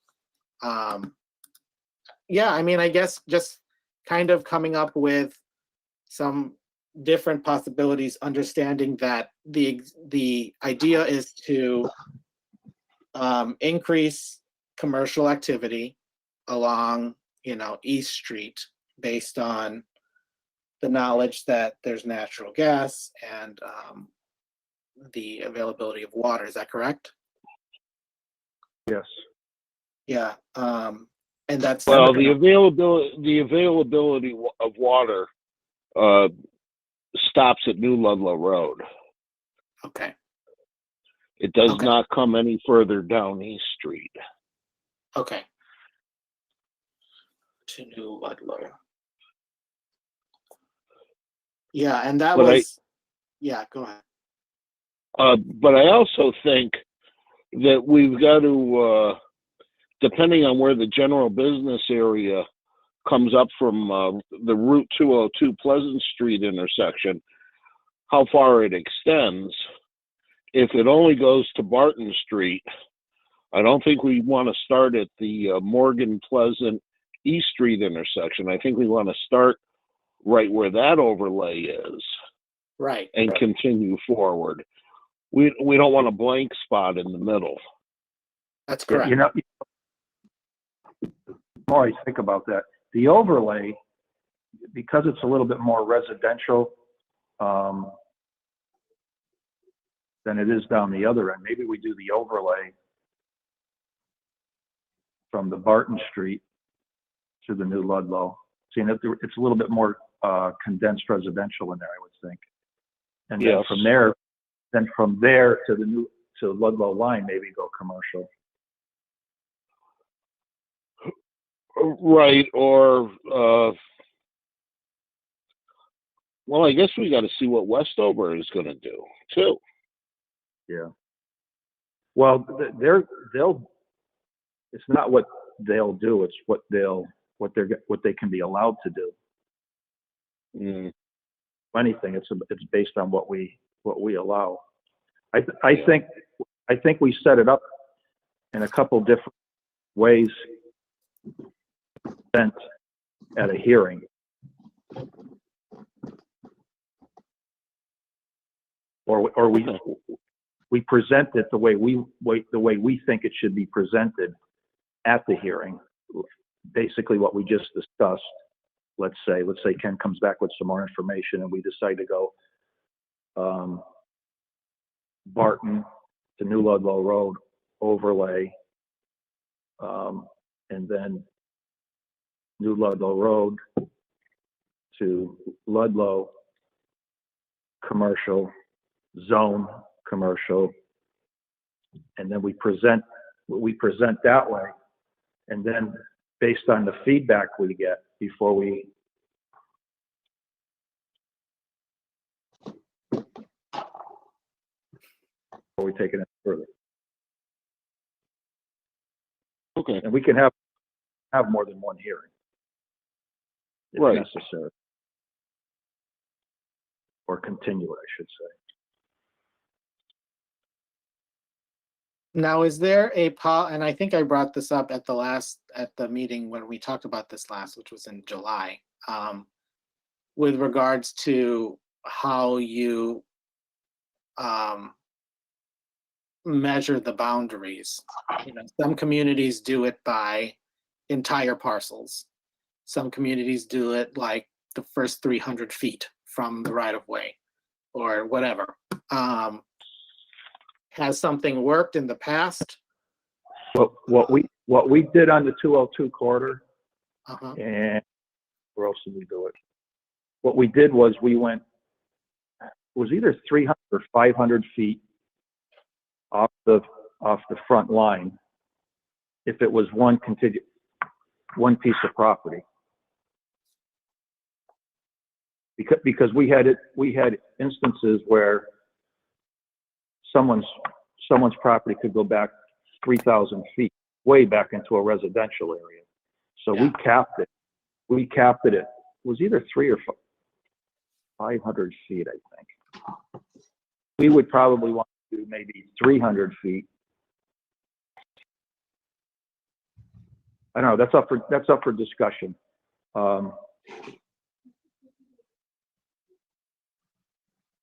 [SPEAKER 2] Yeah, I mean, I guess just kind of coming up with some different possibilities, understanding that the idea is to increase commercial activity along, you know, East Street based on the knowledge that there's natural gas and the availability of water. Is that correct?
[SPEAKER 1] Yes.
[SPEAKER 2] Yeah. And that's,
[SPEAKER 3] Well, the availability of water stops at New Ludlow Road.
[SPEAKER 2] okay.
[SPEAKER 3] It does
[SPEAKER 2] Okay.
[SPEAKER 3] not come any further down East Street.
[SPEAKER 2] Okay. To New Ludlow. Yeah, and that
[SPEAKER 3] But
[SPEAKER 2] was, yeah, go ahead.
[SPEAKER 3] But I also think that we've got to, depending on where the general business area comes up from the Route 202 Pleasant Street intersection, how far it extends. If it only goes to Barton Street, I don't think we want to start at the Morgan Pleasant East Street intersection. I think we want to start right where that overlay is,
[SPEAKER 2] Right.
[SPEAKER 3] and
[SPEAKER 2] right.
[SPEAKER 3] continue forward. We don't want a blank spot in the middle.
[SPEAKER 2] That's
[SPEAKER 1] Yeah,
[SPEAKER 2] correct.
[SPEAKER 1] you know, the more I think about that, the overlay, because it's a little bit more residential than it is down the other end, maybe we do the overlay from the Barton Street to the New Ludlow. Seeing that it's a little bit more condensed residential in there, I would think. And then
[SPEAKER 3] Yes.
[SPEAKER 1] from there to Ludlow line, maybe go commercial.
[SPEAKER 3] Right, or, well, I guess we got to see what Westover is going to do, too.
[SPEAKER 1] Yeah. Well, it's not what they'll do, it's what they can be allowed to do.
[SPEAKER 3] Mm.
[SPEAKER 1] Anything, it's based on what we allow. I think we set it up in a couple different ways at a hearing. Or we present it the way we think it should be presented at the hearing. Basically what we just discussed. Let's say Ken comes back with some more information and we decide to go Barton to New Ludlow Road overlay, and then New Ludlow Road to Ludlow commercial zone commercial, and then we present that way, and then based on the feedback we get before we take it further.
[SPEAKER 3] Okay.
[SPEAKER 1] And we can have more than one hearing if
[SPEAKER 3] Right.
[SPEAKER 1] necessary, or continue it, I should say.
[SPEAKER 2] Now, is there and I think I brought this up at the meeting when we talked about this last, which was in July, with regards to how you measure the boundaries. Some communities do it by entire parcels. Some communities do it like the first 300 feet from the right of way or whatever. Has something worked in the past?
[SPEAKER 1] What we did on the 202 corridor,
[SPEAKER 2] Uh-huh.
[SPEAKER 1] and where else did we do it? What we did was it was either 300 or 500 feet off the front line if it was one piece of property. Because we had instances where someone's property could go back 3,000 feet, way back into a residential area. So
[SPEAKER 2] Yeah.
[SPEAKER 1] we capped it. It was either 300 or 500 feet, I think. We would probably want to do maybe 300 feet. I don't know. That's up for discussion. But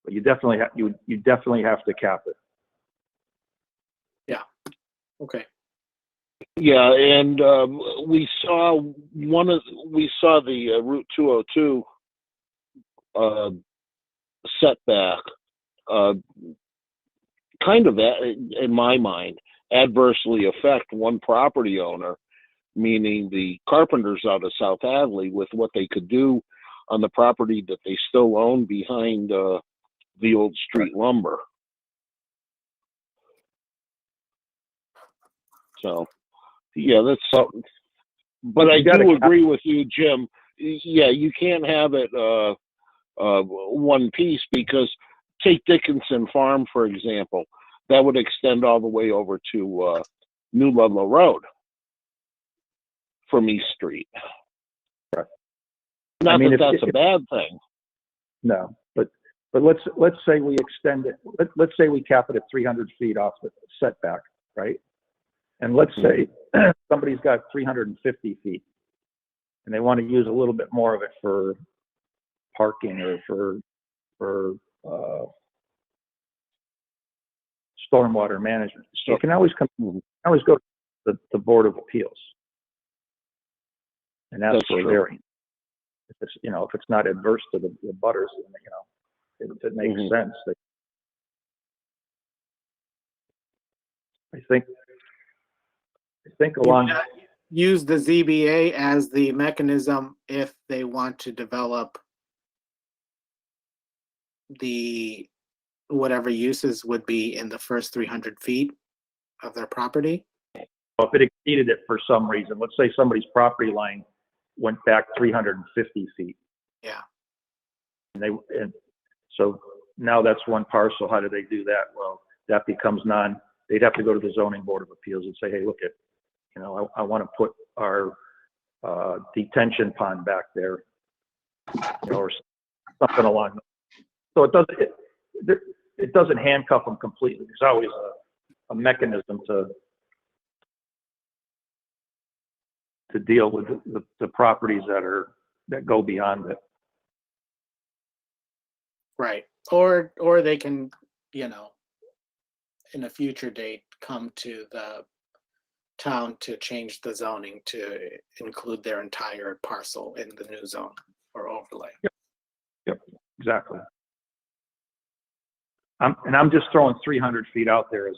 [SPEAKER 1] you definitely have to cap it.
[SPEAKER 2] Okay.
[SPEAKER 3] Yeah, and we saw the Route 202 setback, kind of in my mind, adversely affect one property owner, meaning the carpenters out of South Hadley, with what they could do on the property that they still own behind the old street lumber. So, yeah, but I do agree with you, Jim. Yeah, you can't have it one piece, because take Dickinson Farm, for example. That would extend all the way over to New Ludlow Road from East Street.
[SPEAKER 1] Right.
[SPEAKER 3] Not that that's a bad thing.
[SPEAKER 1] No, but let's say we extend it. Let's say we cap it at 300 feet off the setback, right? And let's say somebody's got 350 feet and they want to use a little bit more of it for parking or for stormwater management. So you can always go to the Board of Appeals and ask for a variance. If it's not adverse to the butters, if it makes sense. I think along.
[SPEAKER 2] Use the ZBA as the mechanism if they want to develop the whatever uses would be in the first 300 feet of their property.
[SPEAKER 1] If it exceeded it for some reason, let's say somebody's property line went back 350 feet.
[SPEAKER 2] Yeah.
[SPEAKER 1] And so now that's one parcel. How do they do that? Well, that becomes they'd have to go to the zoning board of appeals and say, hey, look at, I want to put our detention pond back there, or something along. So it doesn't handcuff them completely. There's always a mechanism to deal with the properties that go beyond it.
[SPEAKER 2] Right. Or they can, in a future date, come to the town to change the zoning to include their entire parcel in the new zone or overlay.
[SPEAKER 1] Yep, exactly. I'm just throwing 300 feet out there as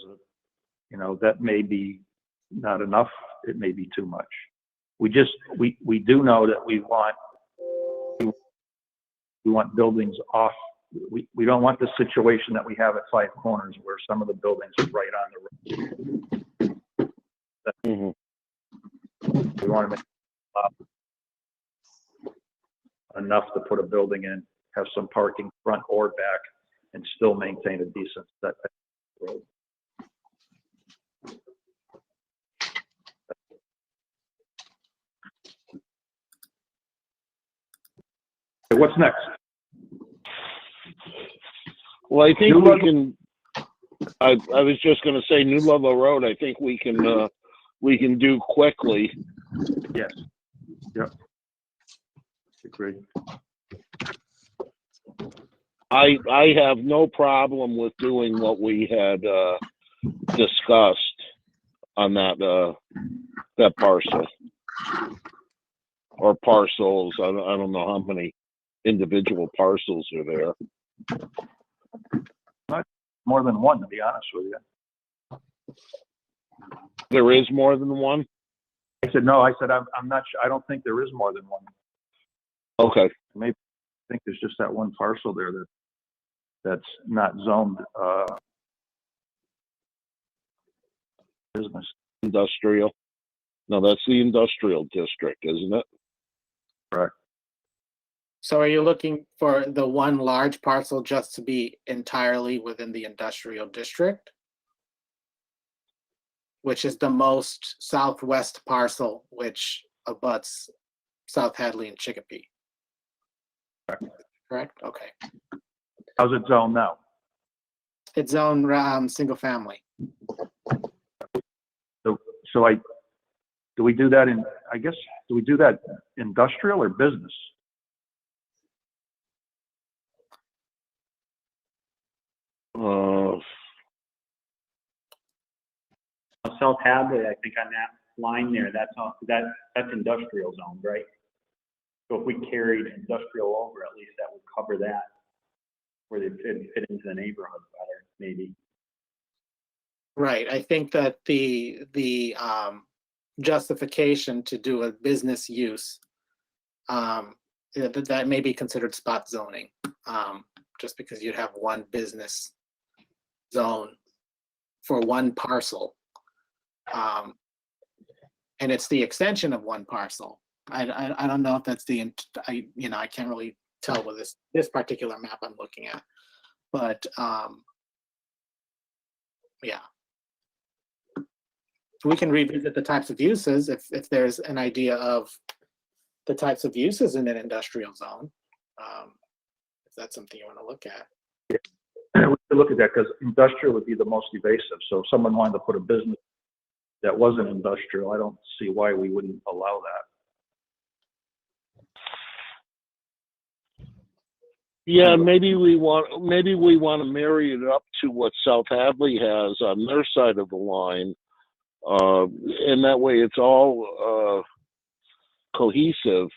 [SPEAKER 1] that may be not enough. It may be too much. We do know that we want buildings off. We don't want the situation that we have at Five Corners where some of the buildings are right on the road. We want to make enough to put a building in, have some parking front or back, and still maintain a decent setback road. Okay, what's next?
[SPEAKER 3] Well, I think we can. I was just going to say New Ludlow Road. I think we can do quickly.
[SPEAKER 1] Yes. Yep. Agreed.
[SPEAKER 3] I have no problem with doing what we had discussed on that parcel or parcels. I don't know how many individual parcels are there.
[SPEAKER 1] Not more than one, to be honest with you.
[SPEAKER 3] There is more than one?
[SPEAKER 1] I said no. I said I'm not sure. I don't think there is more than one.
[SPEAKER 3] Okay.
[SPEAKER 1] Maybe I think there's just that one parcel there that's not zoned business.
[SPEAKER 3] Industrial. No, that's the industrial district, isn't it?
[SPEAKER 1] Correct.
[SPEAKER 2] So are you looking for the one large parcel just to be entirely within the industrial district, which is the most southwest parcel, which abuts South Hadley and Chicopee? Correct? Okay.
[SPEAKER 1] How's it zoned now?
[SPEAKER 2] It's zoned single family.
[SPEAKER 1] So do we do that do we do that industrial or business?
[SPEAKER 4] South Hadley, I think on that line there, that's industrial zone, right? So if we carried industrial over, at least that would cover that, where they fit into the neighborhood better, maybe.
[SPEAKER 2] Right. I think that the justification to do a business use that may be considered spot zoning, just because you'd have one business zone for one parcel, and it's the extension of one parcel. I don't know if that's I can't really tell with this particular map I'm looking at, but yeah. We can revisit the types of uses if there's an idea of the types of uses in an industrial zone. If that's something you want to look at.
[SPEAKER 1] Yeah. We could look at that because industrial would be the most evasive. So if someone wanted to put a business that wasn't industrial, I don't see why we wouldn't allow that.
[SPEAKER 3] Yeah, maybe we want to marry it up to what South Hadley has on their side of the line. And that way it's all cohesive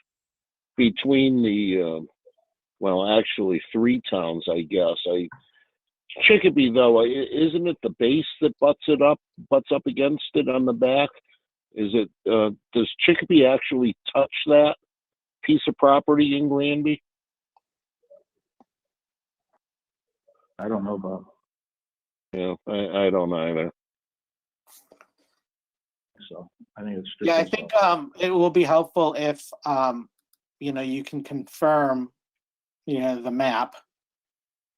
[SPEAKER 3] between the, actually three towns, I guess. Chicopee, though, isn't it the base that butts up against it on the back? Is it, does Chicopee actually touch that piece of property in Granby?
[SPEAKER 1] I don't know about,
[SPEAKER 3] Yeah, I don't either.
[SPEAKER 1] so I think it's just.
[SPEAKER 2] Yeah, I think it will be helpful if you know, you can confirm, you know, the map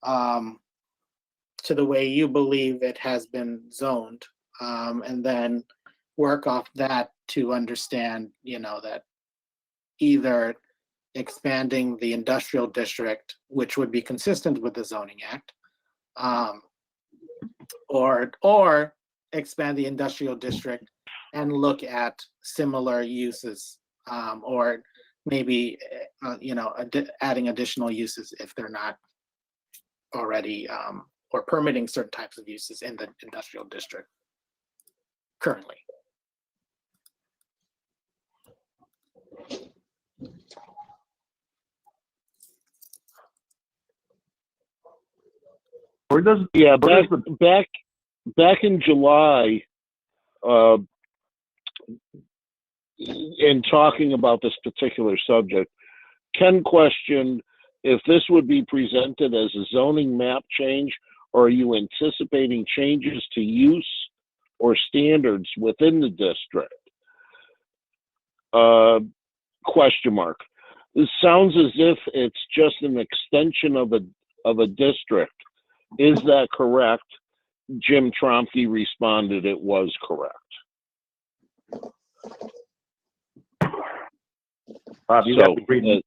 [SPEAKER 2] to the way you believe it has been zoned, and then work off that to understand, you know, that either expanding the industrial district, which would be consistent with the zoning act, or expand the industrial district and look at similar uses, or maybe you know, adding additional uses if they're not already, or permitting certain types of uses in the industrial district currently.
[SPEAKER 1] Or does,
[SPEAKER 3] Yeah, back in July, in talking about this particular subject, Ken questioned if this would be presented as a zoning map change, or are you anticipating changes to use or standards within the district? Question mark. This sounds as if it's just an extension of a district. Is that correct? Jim Tromke responded it was correct.
[SPEAKER 1] Bob, you gotta be reading,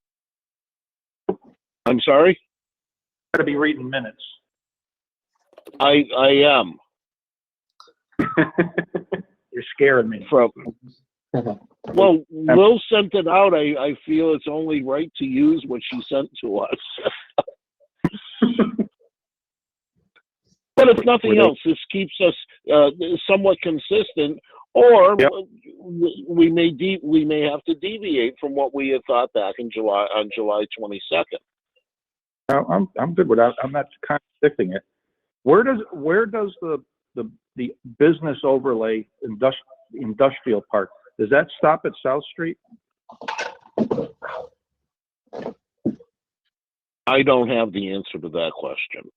[SPEAKER 3] I'm sorry?
[SPEAKER 1] gotta be reading minutes.
[SPEAKER 3] I am.
[SPEAKER 1] You're scaring me.
[SPEAKER 3] Well, Will sent it out. I feel it's only right to use what she sent to us. But if nothing else, this keeps us somewhat consistent, or
[SPEAKER 1] Yep.
[SPEAKER 3] we may have to deviate from what we had thought back in July, on July 22nd.
[SPEAKER 1] I'm good with that. I'm not contradicting it. Where does the business overlay industrial park, does that stop at South Street?
[SPEAKER 3] I don't have the answer to that question.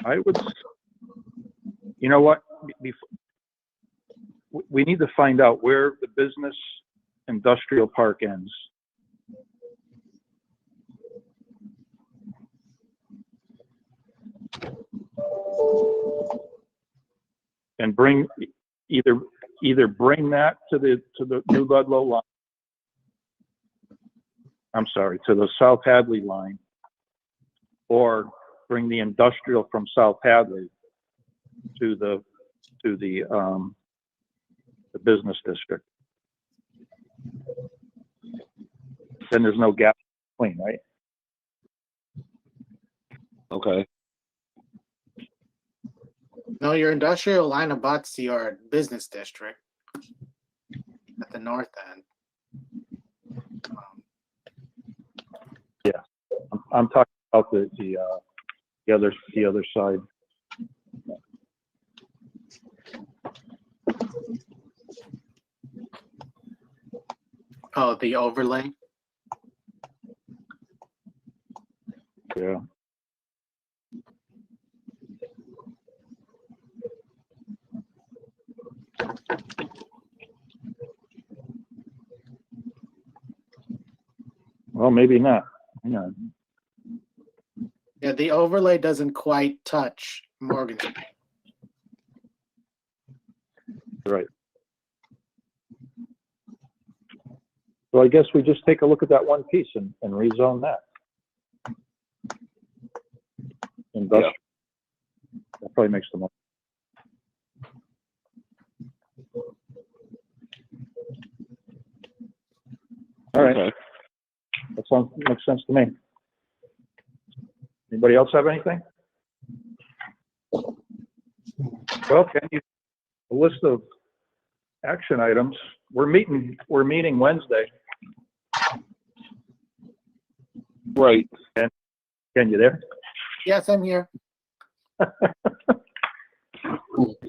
[SPEAKER 1] I would, you know what, we need to find out where the business industrial park ends. And bring, either bring that to the New Ludlow line. I'm sorry, to the South Hadley line, or bring the industrial from South Hadley to the business district. Then there's no gap between, right?
[SPEAKER 3] Okay.
[SPEAKER 2] No, your industrial line abuts your business district at the north end.
[SPEAKER 1] Yeah, I'm talking about the other side.
[SPEAKER 2] Oh, the overlay.
[SPEAKER 1] Yeah. Well, maybe not. Hang on.
[SPEAKER 2] Yeah, the overlay doesn't quite touch Morgan Street.
[SPEAKER 1] Right. So I guess we just take a look at that one piece and rezone that. Industrial. That probably makes the most. All right.
[SPEAKER 3] Okay.
[SPEAKER 1] That makes sense to me. Anybody else have anything? Well, can you, a list of action items. We're meeting Wednesday.
[SPEAKER 3] Right.
[SPEAKER 1] Ken, you there?
[SPEAKER 2] Yes, I'm here.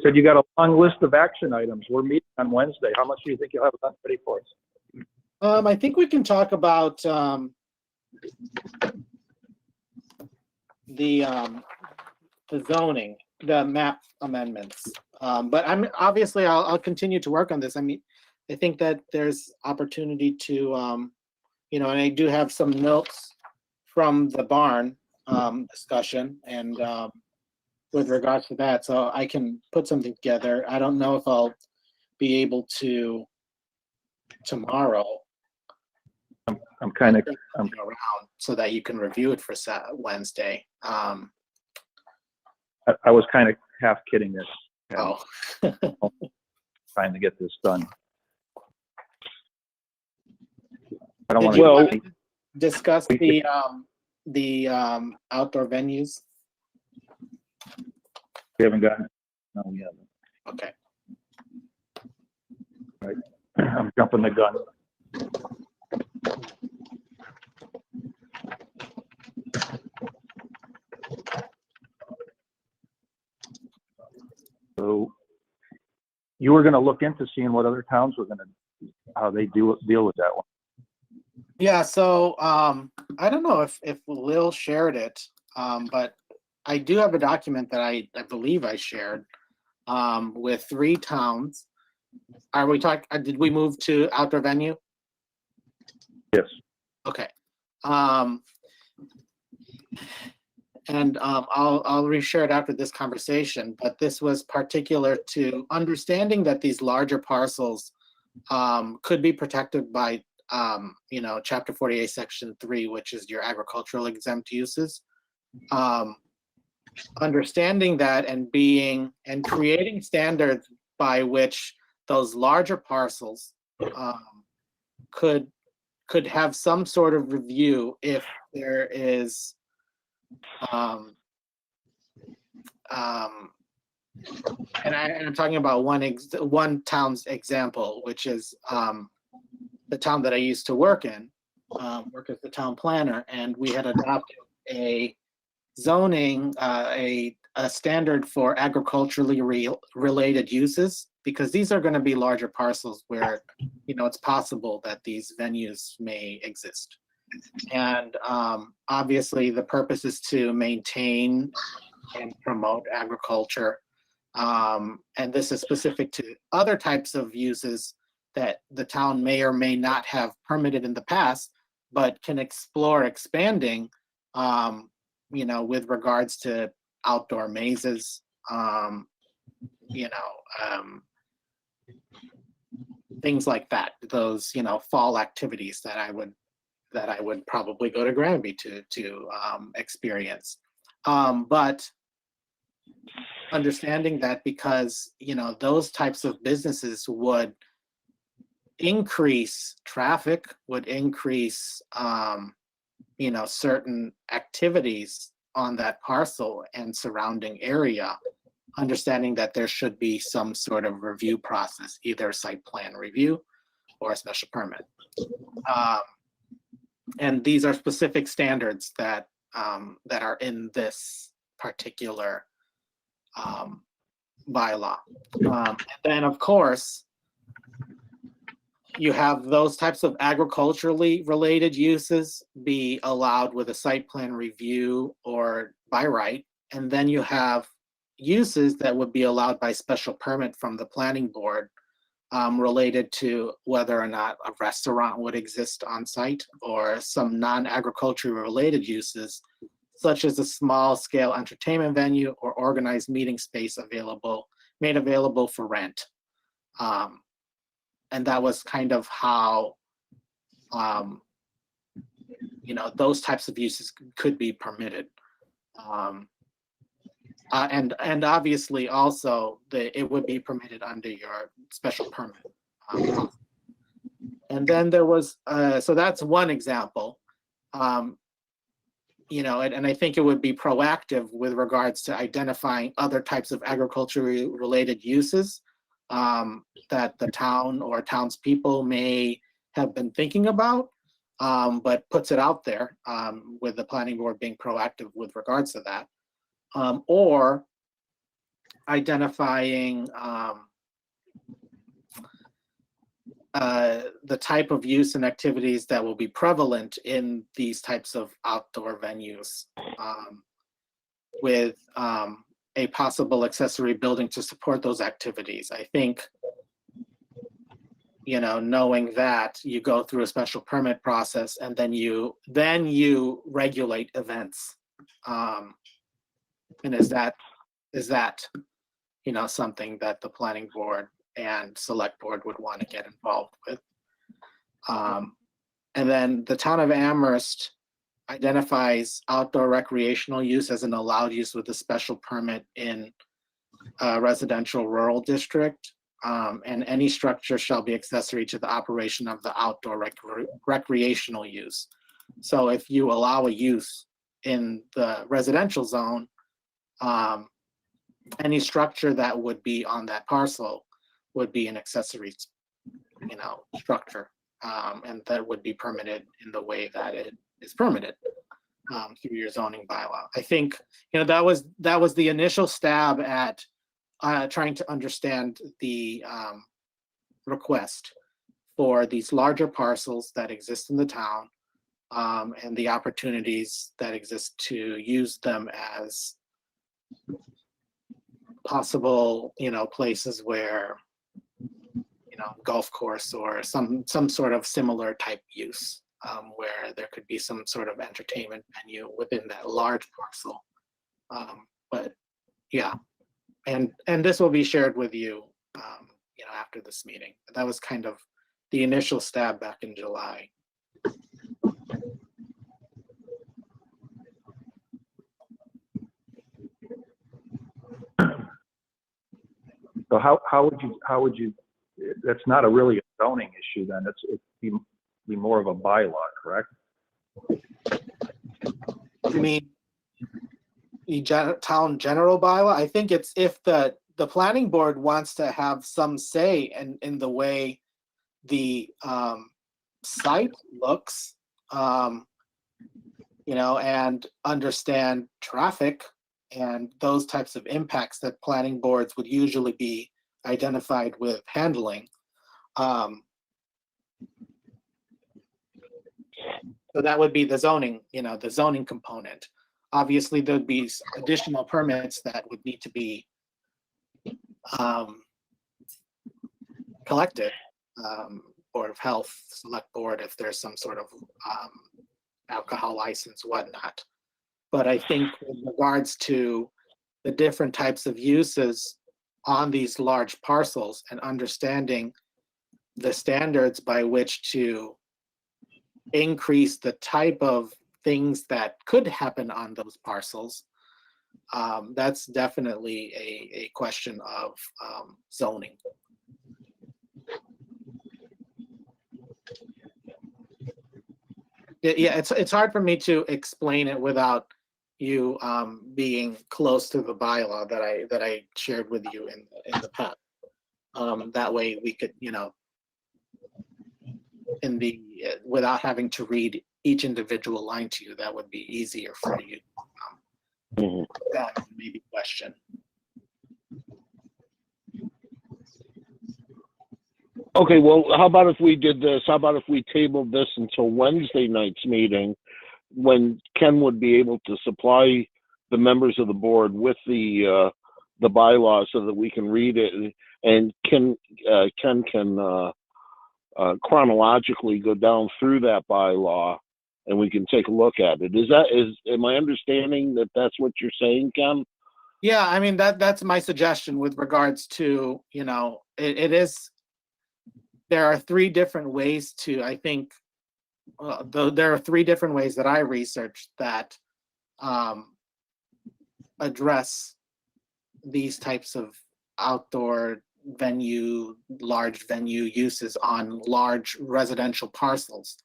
[SPEAKER 1] Said you got a long list of action items. We're meeting on Wednesday. How much do you think you'll have done ready for us?
[SPEAKER 2] I think we can talk about the zoning, the map amendments. But I'll continue to work on this. I mean, I think that there's opportunity to, and I do have some notes from the barn discussion and with regards to that, so I can put something together. I don't know if I'll be able to tomorrow.
[SPEAKER 1] I'm kind of,
[SPEAKER 2] Around so that you can review it for Wednesday.
[SPEAKER 1] I was kind of half kidding this.
[SPEAKER 2] Oh.
[SPEAKER 1] Trying to get this done. I don't
[SPEAKER 2] Did
[SPEAKER 1] want
[SPEAKER 2] you
[SPEAKER 1] to.
[SPEAKER 2] want to discuss the outdoor venues?
[SPEAKER 1] We haven't gotten. No, we haven't.
[SPEAKER 2] Okay.
[SPEAKER 1] Right. I'm jumping the gun. So you were going to look into seeing what other towns were going to, how they deal with that one.
[SPEAKER 2] Yeah, so I don't know if Lil shared it, but I do have a document that I believe I shared with 3 towns. Are we talking? Did we move to outdoor venue?
[SPEAKER 1] Yes.
[SPEAKER 2] Okay. And I'll reshare it after this conversation, but this was particular to understanding that these larger parcels could be protected by, Chapter 48, Section 3, which is your agricultural exempt uses. Understanding that and creating standards by which those larger parcels could have some sort of review if there is and I'm talking about one town's example, which is the town that I used to work in, work as the town planner, and we had adopted a zoning, a standard for agriculturally related uses, because these are going to be larger parcels where, it's possible that these venues may exist. And obviously the purpose is to maintain and promote agriculture. And this is specific to other types of uses that the town may or may not have permitted in the past, but can explore expanding, with regards to outdoor mazes, things like that, those, fall activities that I would probably go to Granby to experience. But understanding that because, those types of businesses would increase traffic, would increase, certain activities on that parcel and surrounding area, understanding that there should be some sort of review process, either site plan review or a special permit. And these are specific standards that are in this particular bylaw. And then, of course, you have those types of agriculturally related uses be allowed with a site plan review or by right. And then you have uses that would be allowed by special permit from the planning board, related to whether or not a restaurant would exist on site or some non-agricultural related uses, such as a small scale entertainment venue or organized meeting space made available for rent. And that was kind of how, those types of uses could be permitted. And obviously also it would be permitted under your special permit. And then there was, so that's one example. And I think it would be proactive with regards to identifying other types of agriculturally related uses that the town or townspeople may have been thinking about, but puts it out there with the planning board being proactive with regards to that, or identifying the type of use and activities that will be prevalent in these types of outdoor venues, with a possible accessory building to support those activities. I think, knowing that, you go through a special permit process, and then you regulate events. And is that something that the planning board and select board would want to get involved with? And then the town of Amherst identifies outdoor recreational use as an allowed use with a special permit in a residential rural district. And any structure shall be accessory to the operation of the outdoor recreational use. So if you allow a use in the residential zone, any structure that would be on that parcel would be an accessory, structure, and that would be permitted in the way that it is permitted through your zoning bylaw. I think that was the initial stab at trying to understand the request for these larger parcels that exist in the town, and the opportunities that exist to use them as possible, places where, golf course or some sort of similar type use, where there could be some sort of entertainment venue within that large parcel. But yeah, and this will be shared with you, after this meeting. That was kind of the initial stab back in July.
[SPEAKER 1] So how would you, that's not really a zoning issue then, it'd be more of a bylaw, correct?
[SPEAKER 2] You mean the town general bylaw? I think it's if the planning board wants to have some say in the way the site looks, and understand traffic and those types of impacts that planning boards would usually be identified with handling. So that would be the zoning, the zoning component. Obviously, there'd be additional permits that would need to be collected. Board of Health, Select Board, if there's some sort of alcohol license, whatnot. But I think with regards to the different types of uses on these large parcels and understanding the standards by which to increase the type of things that could happen on those parcels, that's definitely a question of zoning. Yeah, it's hard for me to explain it without you being close to the bylaw that I shared with you in the past. That way we could, without having to read each individual line to you, that would be easier for you. That maybe question.
[SPEAKER 3] Okay, well, how about if we did this? How about if we tabled this until Wednesday night's meeting, when Ken would be able to supply the members of the board with the bylaws so that we can read it, and Ken can chronologically go down through that bylaw, and we can take a look at it. Am I understanding that that's what you're saying, Ken?
[SPEAKER 2] Yeah, I mean that's my suggestion with regards to, it is. There are three different ways to, I think, there are three different ways that I researched that address these types of outdoor venue, large venue uses on large residential parcels.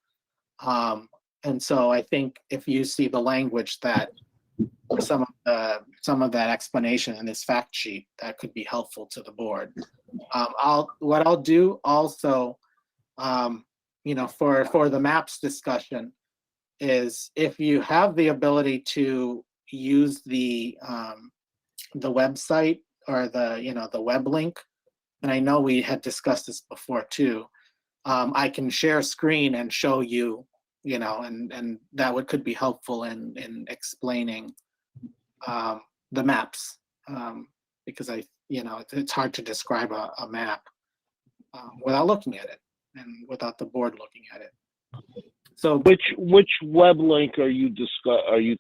[SPEAKER 2] And so I think if you see the language that some of that explanation in this fact sheet, that could be helpful to the board. What I'll do also, for the maps discussion is if you have the ability to use the website or the web link, and I know we had discussed this before too, I can share screen and show you, and that could be helpful in explaining the maps, because it's hard to describe a map without looking at it and without the board looking at it. So
[SPEAKER 3] Which web link are you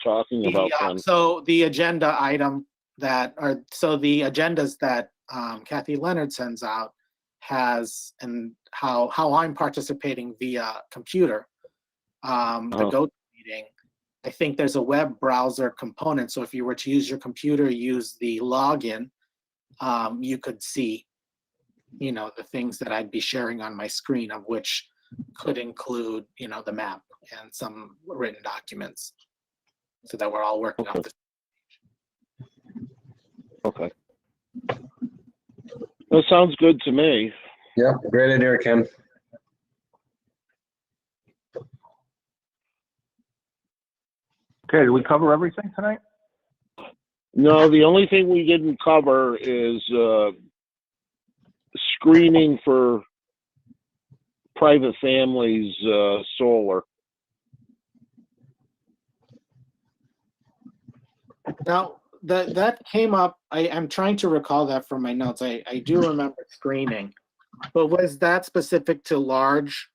[SPEAKER 3] talking about, Ken?
[SPEAKER 2] so the agenda item the agendas that Kathy Leonard sends out has, and how I'm participating via computer, the GoToMeeting. I think there's a web browser component. So if you were to use your computer, use the login, you could see, the things that I'd be sharing on my screen, of which could include, the map and some written documents, so that we're all working off this.
[SPEAKER 3] Okay. That sounds good to me.
[SPEAKER 5] Yeah, great idea, Ken.
[SPEAKER 1] Okay, did we cover everything tonight?
[SPEAKER 3] No, the only thing we didn't cover is screening for private families, solar.
[SPEAKER 2] Now, that came up, I'm trying to recall that from my notes. I do remember screening, but was that specific to large?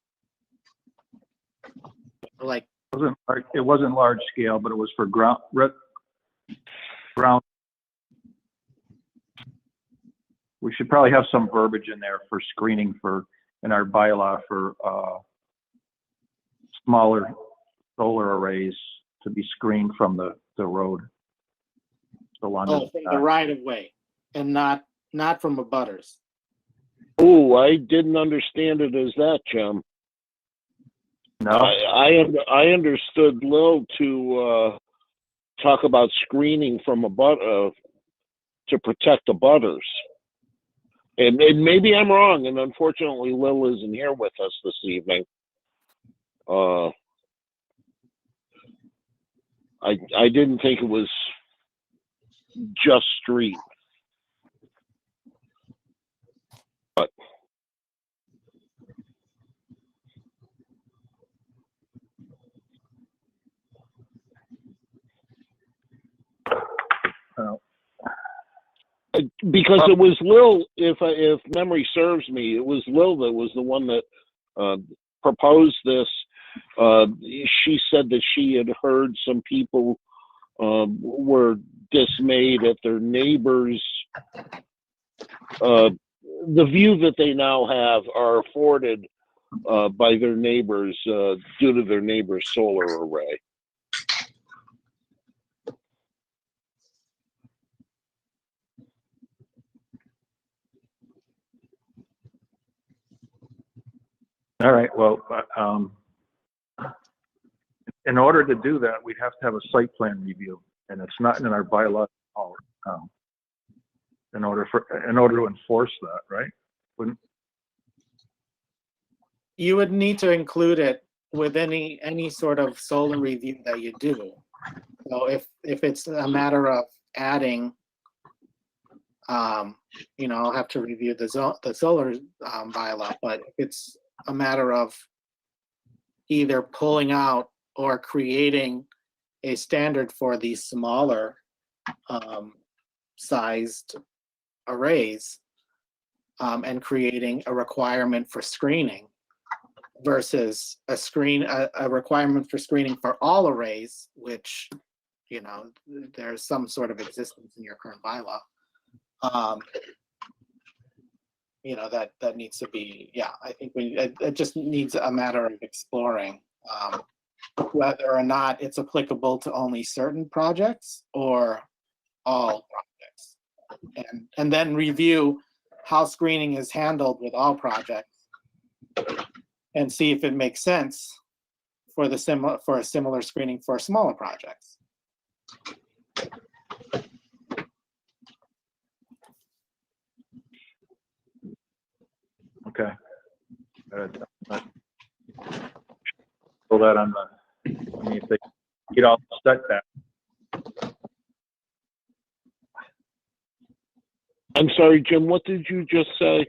[SPEAKER 2] Like,
[SPEAKER 1] It wasn't large scale, but it was for ground. We should probably have some verbiage in there for screening in our bylaw for smaller solar arrays to be screened from the road. So
[SPEAKER 2] from the right of way, and not from abutters.
[SPEAKER 3] Oh, I didn't understand it as that, Jim.
[SPEAKER 1] No,
[SPEAKER 3] I understood Lil to talk about screening from to protect abutters. And maybe I'm wrong, and unfortunately Lil isn't here with us this evening. I didn't think it was just street. But because it was Lil, if memory serves me, it was Lil that was the one that proposed this. She said that she had heard some people were dismayed at their neighbors, the view that they now have are afforded by their neighbors due to their neighbor's solar array.
[SPEAKER 1] all right. Well, in order to do that, we'd have to have a site plan review, and it's not in our bylaw. In order to enforce that, right?
[SPEAKER 2] You would need to include it with any sort of solar review that you do. So if it's a matter of adding, I'll have to review the solar bylaw. But if it's a matter of either pulling out or creating a standard for these smaller sized arrays, and creating a requirement for screening versus a requirement for screening for all arrays, which there's some sort of existence in your current bylaw. That needs to be, I think it just needs a matter of exploring whether or not it's applicable to only certain projects or all projects, and then review how screening is handled with all projects and see if it makes sense for a similar screening for smaller projects.
[SPEAKER 1] Okay. handle that on the, I mean, if they get all the setback.
[SPEAKER 3] I'm sorry, Jim, what did you just say?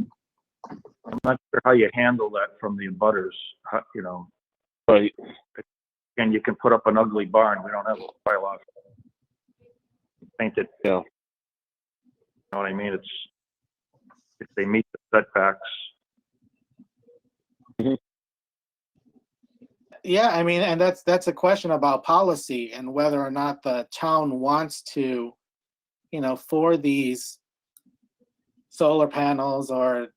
[SPEAKER 1] I'm not sure how you handle that from the abutters, you know,
[SPEAKER 3] Right.
[SPEAKER 1] and you can put up an ugly barn. We don't have a bylaw. Paint it.
[SPEAKER 3] Yeah.
[SPEAKER 1] You know what I mean? It's, if they meet the setbacks.
[SPEAKER 2] Yeah, I mean, and that's a question about policy and whether or not the town wants to, you know, for these solar panels or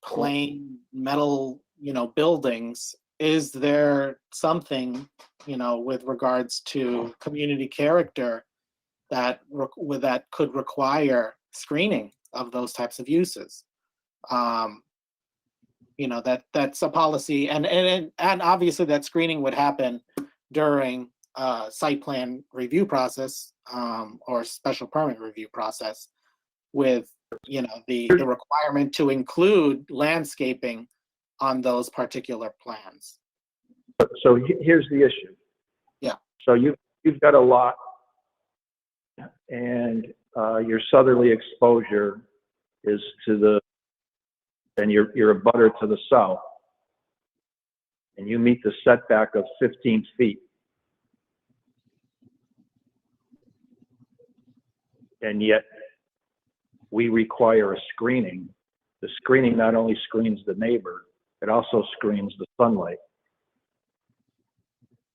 [SPEAKER 2] plain metal, you know, buildings, is there something, you know, with regards to community character that that could require screening of those types of uses? You know, that's a policy, and obviously that screening would happen during site plan review process or special permit review process, with, you know, the requirement to include landscaping on those particular plans.
[SPEAKER 1] So here's the issue.
[SPEAKER 2] Yeah.
[SPEAKER 1] So you've got a lot, and your southerly exposure is to the, and you're a butter to the south, and you meet the setback of 15 feet. And yet we require a screening. The screening not only screens the neighbor, it also screens the sunlight.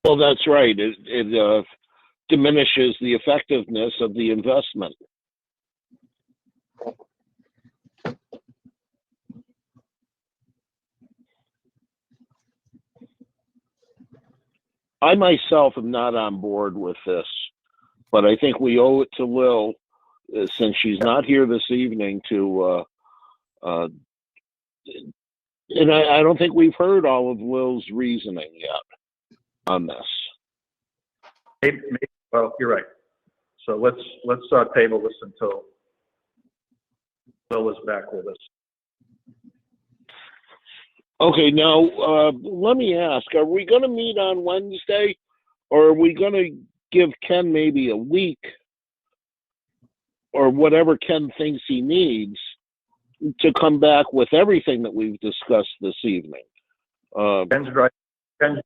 [SPEAKER 3] Well, that's right. It diminishes the effectiveness of the investment. I myself am not on board with this, but I think we owe it to Lil, since she's not here this evening, to, and I don't think we've heard all of Lil's reasoning yet on this.
[SPEAKER 1] Maybe, well, you're right. So let's table this until Bill is back with us.
[SPEAKER 3] Okay, now let me ask: are we going to meet on Wednesday, or are we going to give Ken maybe a week, or whatever Ken thinks he needs, to come back with everything that we've discussed this evening?
[SPEAKER 1] Ken's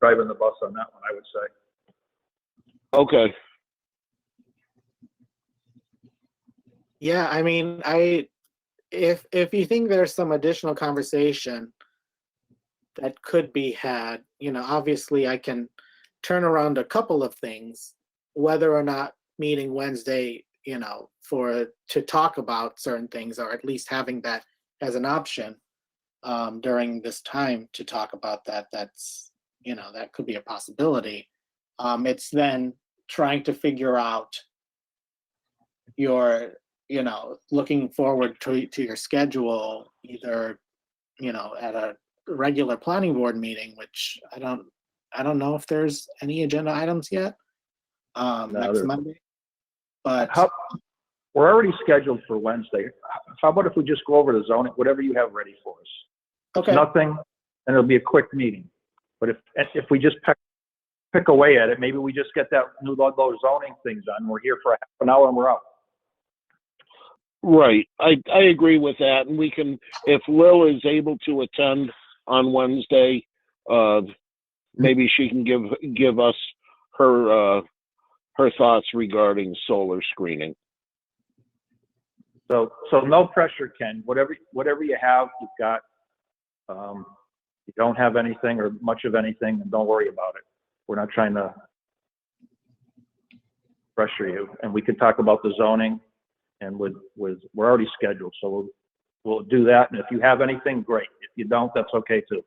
[SPEAKER 1] driving the bus on that one, I would say.
[SPEAKER 3] Okay.
[SPEAKER 2] Yeah, I mean, if you think there's some additional conversation that could be had, you know, obviously I can turn around a couple of things, whether or not meeting Wednesday, you know, to talk about certain things, or at least having that as an option during this time to talk about that. That's, you know, that could be a possibility. It's then trying to figure out your, you know, looking forward to your schedule, either, you know, at a regular planning board meeting, which I don't know if there's any agenda items yet next Monday, but
[SPEAKER 1] we're already scheduled for Wednesday. How about if we just go over the zoning, whatever you have ready for us?
[SPEAKER 2] okay.
[SPEAKER 1] Nothing, and it'll be a quick meeting. But if we just pick away at it, maybe we just get those zoning things done. We're here for half an hour and we're out.
[SPEAKER 3] Right. I agree with that. And we can, if Lil is able to attend on Wednesday, maybe she can give us her thoughts regarding solar screening.
[SPEAKER 1] So no pressure, Ken. Whatever you have, you've got. You don't have anything or much of anything, and don't worry about it. We're not trying to pressure you. And we can talk about the zoning, and we're already scheduled, so we'll do that. And if you have anything, great. If you don't, that's okay too.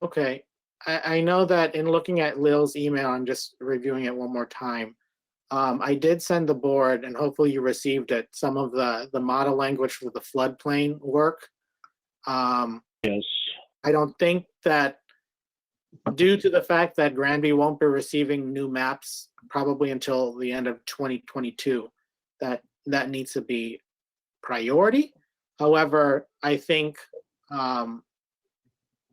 [SPEAKER 2] Okay. I know that in looking at Lil's email, I'm just reviewing it one more time. I did send the board, and hopefully you received it, some of the model language for the floodplain work.
[SPEAKER 3] Yes.
[SPEAKER 2] I don't think that, due to the fact that Granby won't be receiving new maps probably until the end of 2022, that needs to be priority. However, I think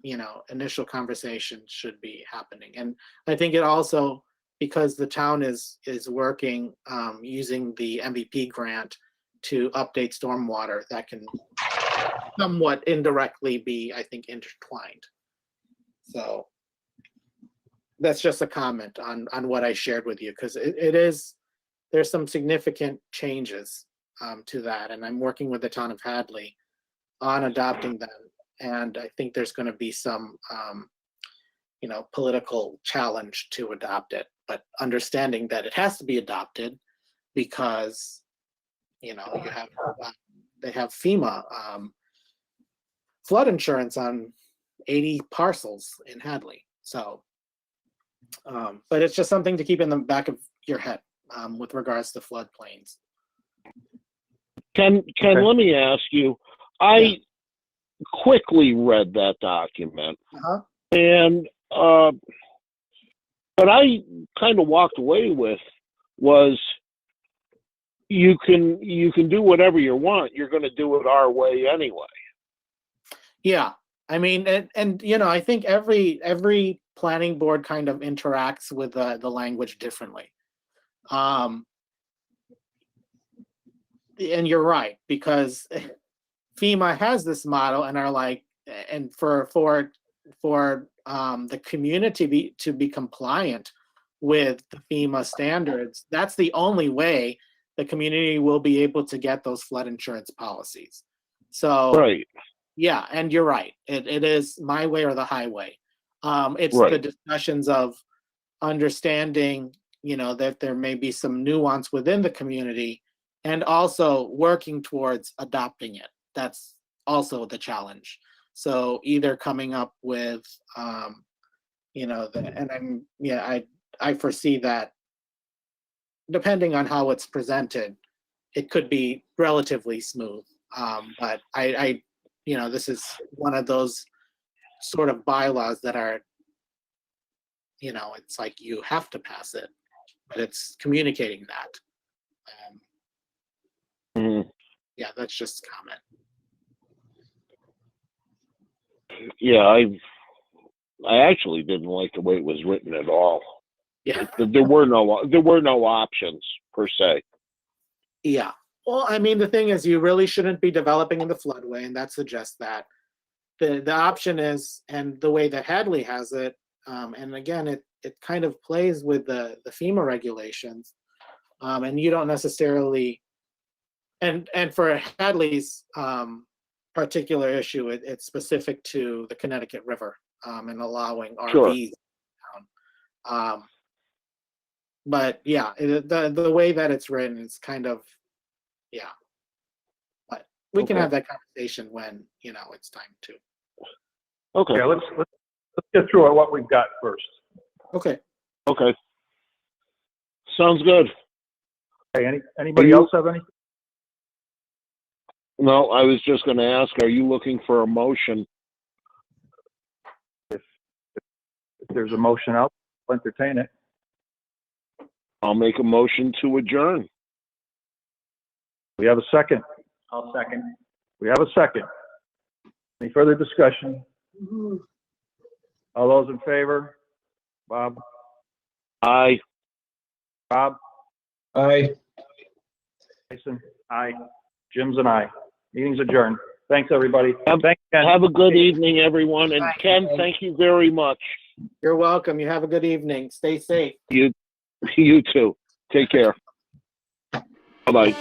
[SPEAKER 2] initial conversation should be happening. And I think it also, because the town is working using the MVP grant to update stormwater, that can somewhat indirectly be, I think, intertwined. So that's just a comment on what I shared with you, because there's some significant changes to that, and I'm working with the town of Hadley on adopting them. And I think there's going to be some, political challenge to adopt it, but understanding that it has to be adopted because, they have FEMA flood insurance on 80 parcels in Hadley. So, but it's just something to keep in the back of your head with regards to floodplains.
[SPEAKER 3] Ken,
[SPEAKER 1] Okay.
[SPEAKER 3] let me ask you, I quickly read that document, and what I kind of walked away with was, you can do whatever you want. You're going to do it our way anyway.
[SPEAKER 2] Yeah, I mean, and I think every planning board kind of interacts with the language differently. And you're right, because FEMA has this model and are like, and for the community to be compliant with the FEMA standards, that's the only way the community will be able to get those flood insurance policies. So,
[SPEAKER 3] Right.
[SPEAKER 2] yeah, and you're right. It is my way or the highway. It's
[SPEAKER 3] Right.
[SPEAKER 2] the discussions of understanding, that there may be some nuance within the community, and also working towards adopting it. That's also the challenge. So either coming up with, I foresee that depending on how it's presented, it could be relatively smooth. But this is one of those sort of bylaws that are, it's like you have to pass it, but it's communicating that. Yeah, that's just a comment.
[SPEAKER 3] Yeah, I actually didn't like the way it was written at all.
[SPEAKER 2] Yeah.
[SPEAKER 3] There were no options per se.
[SPEAKER 2] Yeah. Well, I mean, the thing is, you really shouldn't be developing in the floodway, and that suggests that the option is, and the way that Hadley has it, and again, it kind of plays with the FEMA regulations, and you don't necessarily, and for Hadley's particular issue, it's specific to the Connecticut River and allowing RVs down. But yeah, the way that it's written is kind of, yeah. But we can have that conversation when it's time to.
[SPEAKER 3] Okay.
[SPEAKER 1] Yeah, let's get through what we've got first.
[SPEAKER 2] Okay.
[SPEAKER 3] Okay. Sounds good.
[SPEAKER 1] Okay, anybody else have anything?
[SPEAKER 3] No, I was just going to ask, are you looking for a motion?
[SPEAKER 1] If there's a motion out, I'll entertain it.
[SPEAKER 3] I'll make a motion to adjourn.
[SPEAKER 1] We have a second.
[SPEAKER 4] I'll second.
[SPEAKER 1] We have a second. Any further discussion? All those in favor? Bob?
[SPEAKER 3] Aye.
[SPEAKER 1] Rob?
[SPEAKER 5] Aye.
[SPEAKER 1] Jason?
[SPEAKER 4] Aye.
[SPEAKER 1] Jim's and I. Meeting's adjourned. Thanks, everybody. Thanks, Ken.
[SPEAKER 3] Have a good evening, everyone. And
[SPEAKER 2] Bye.
[SPEAKER 3] Ken, thank you very much.
[SPEAKER 2] You're welcome. You have a good evening. Stay safe.
[SPEAKER 3] You too. Take care. Bye-bye.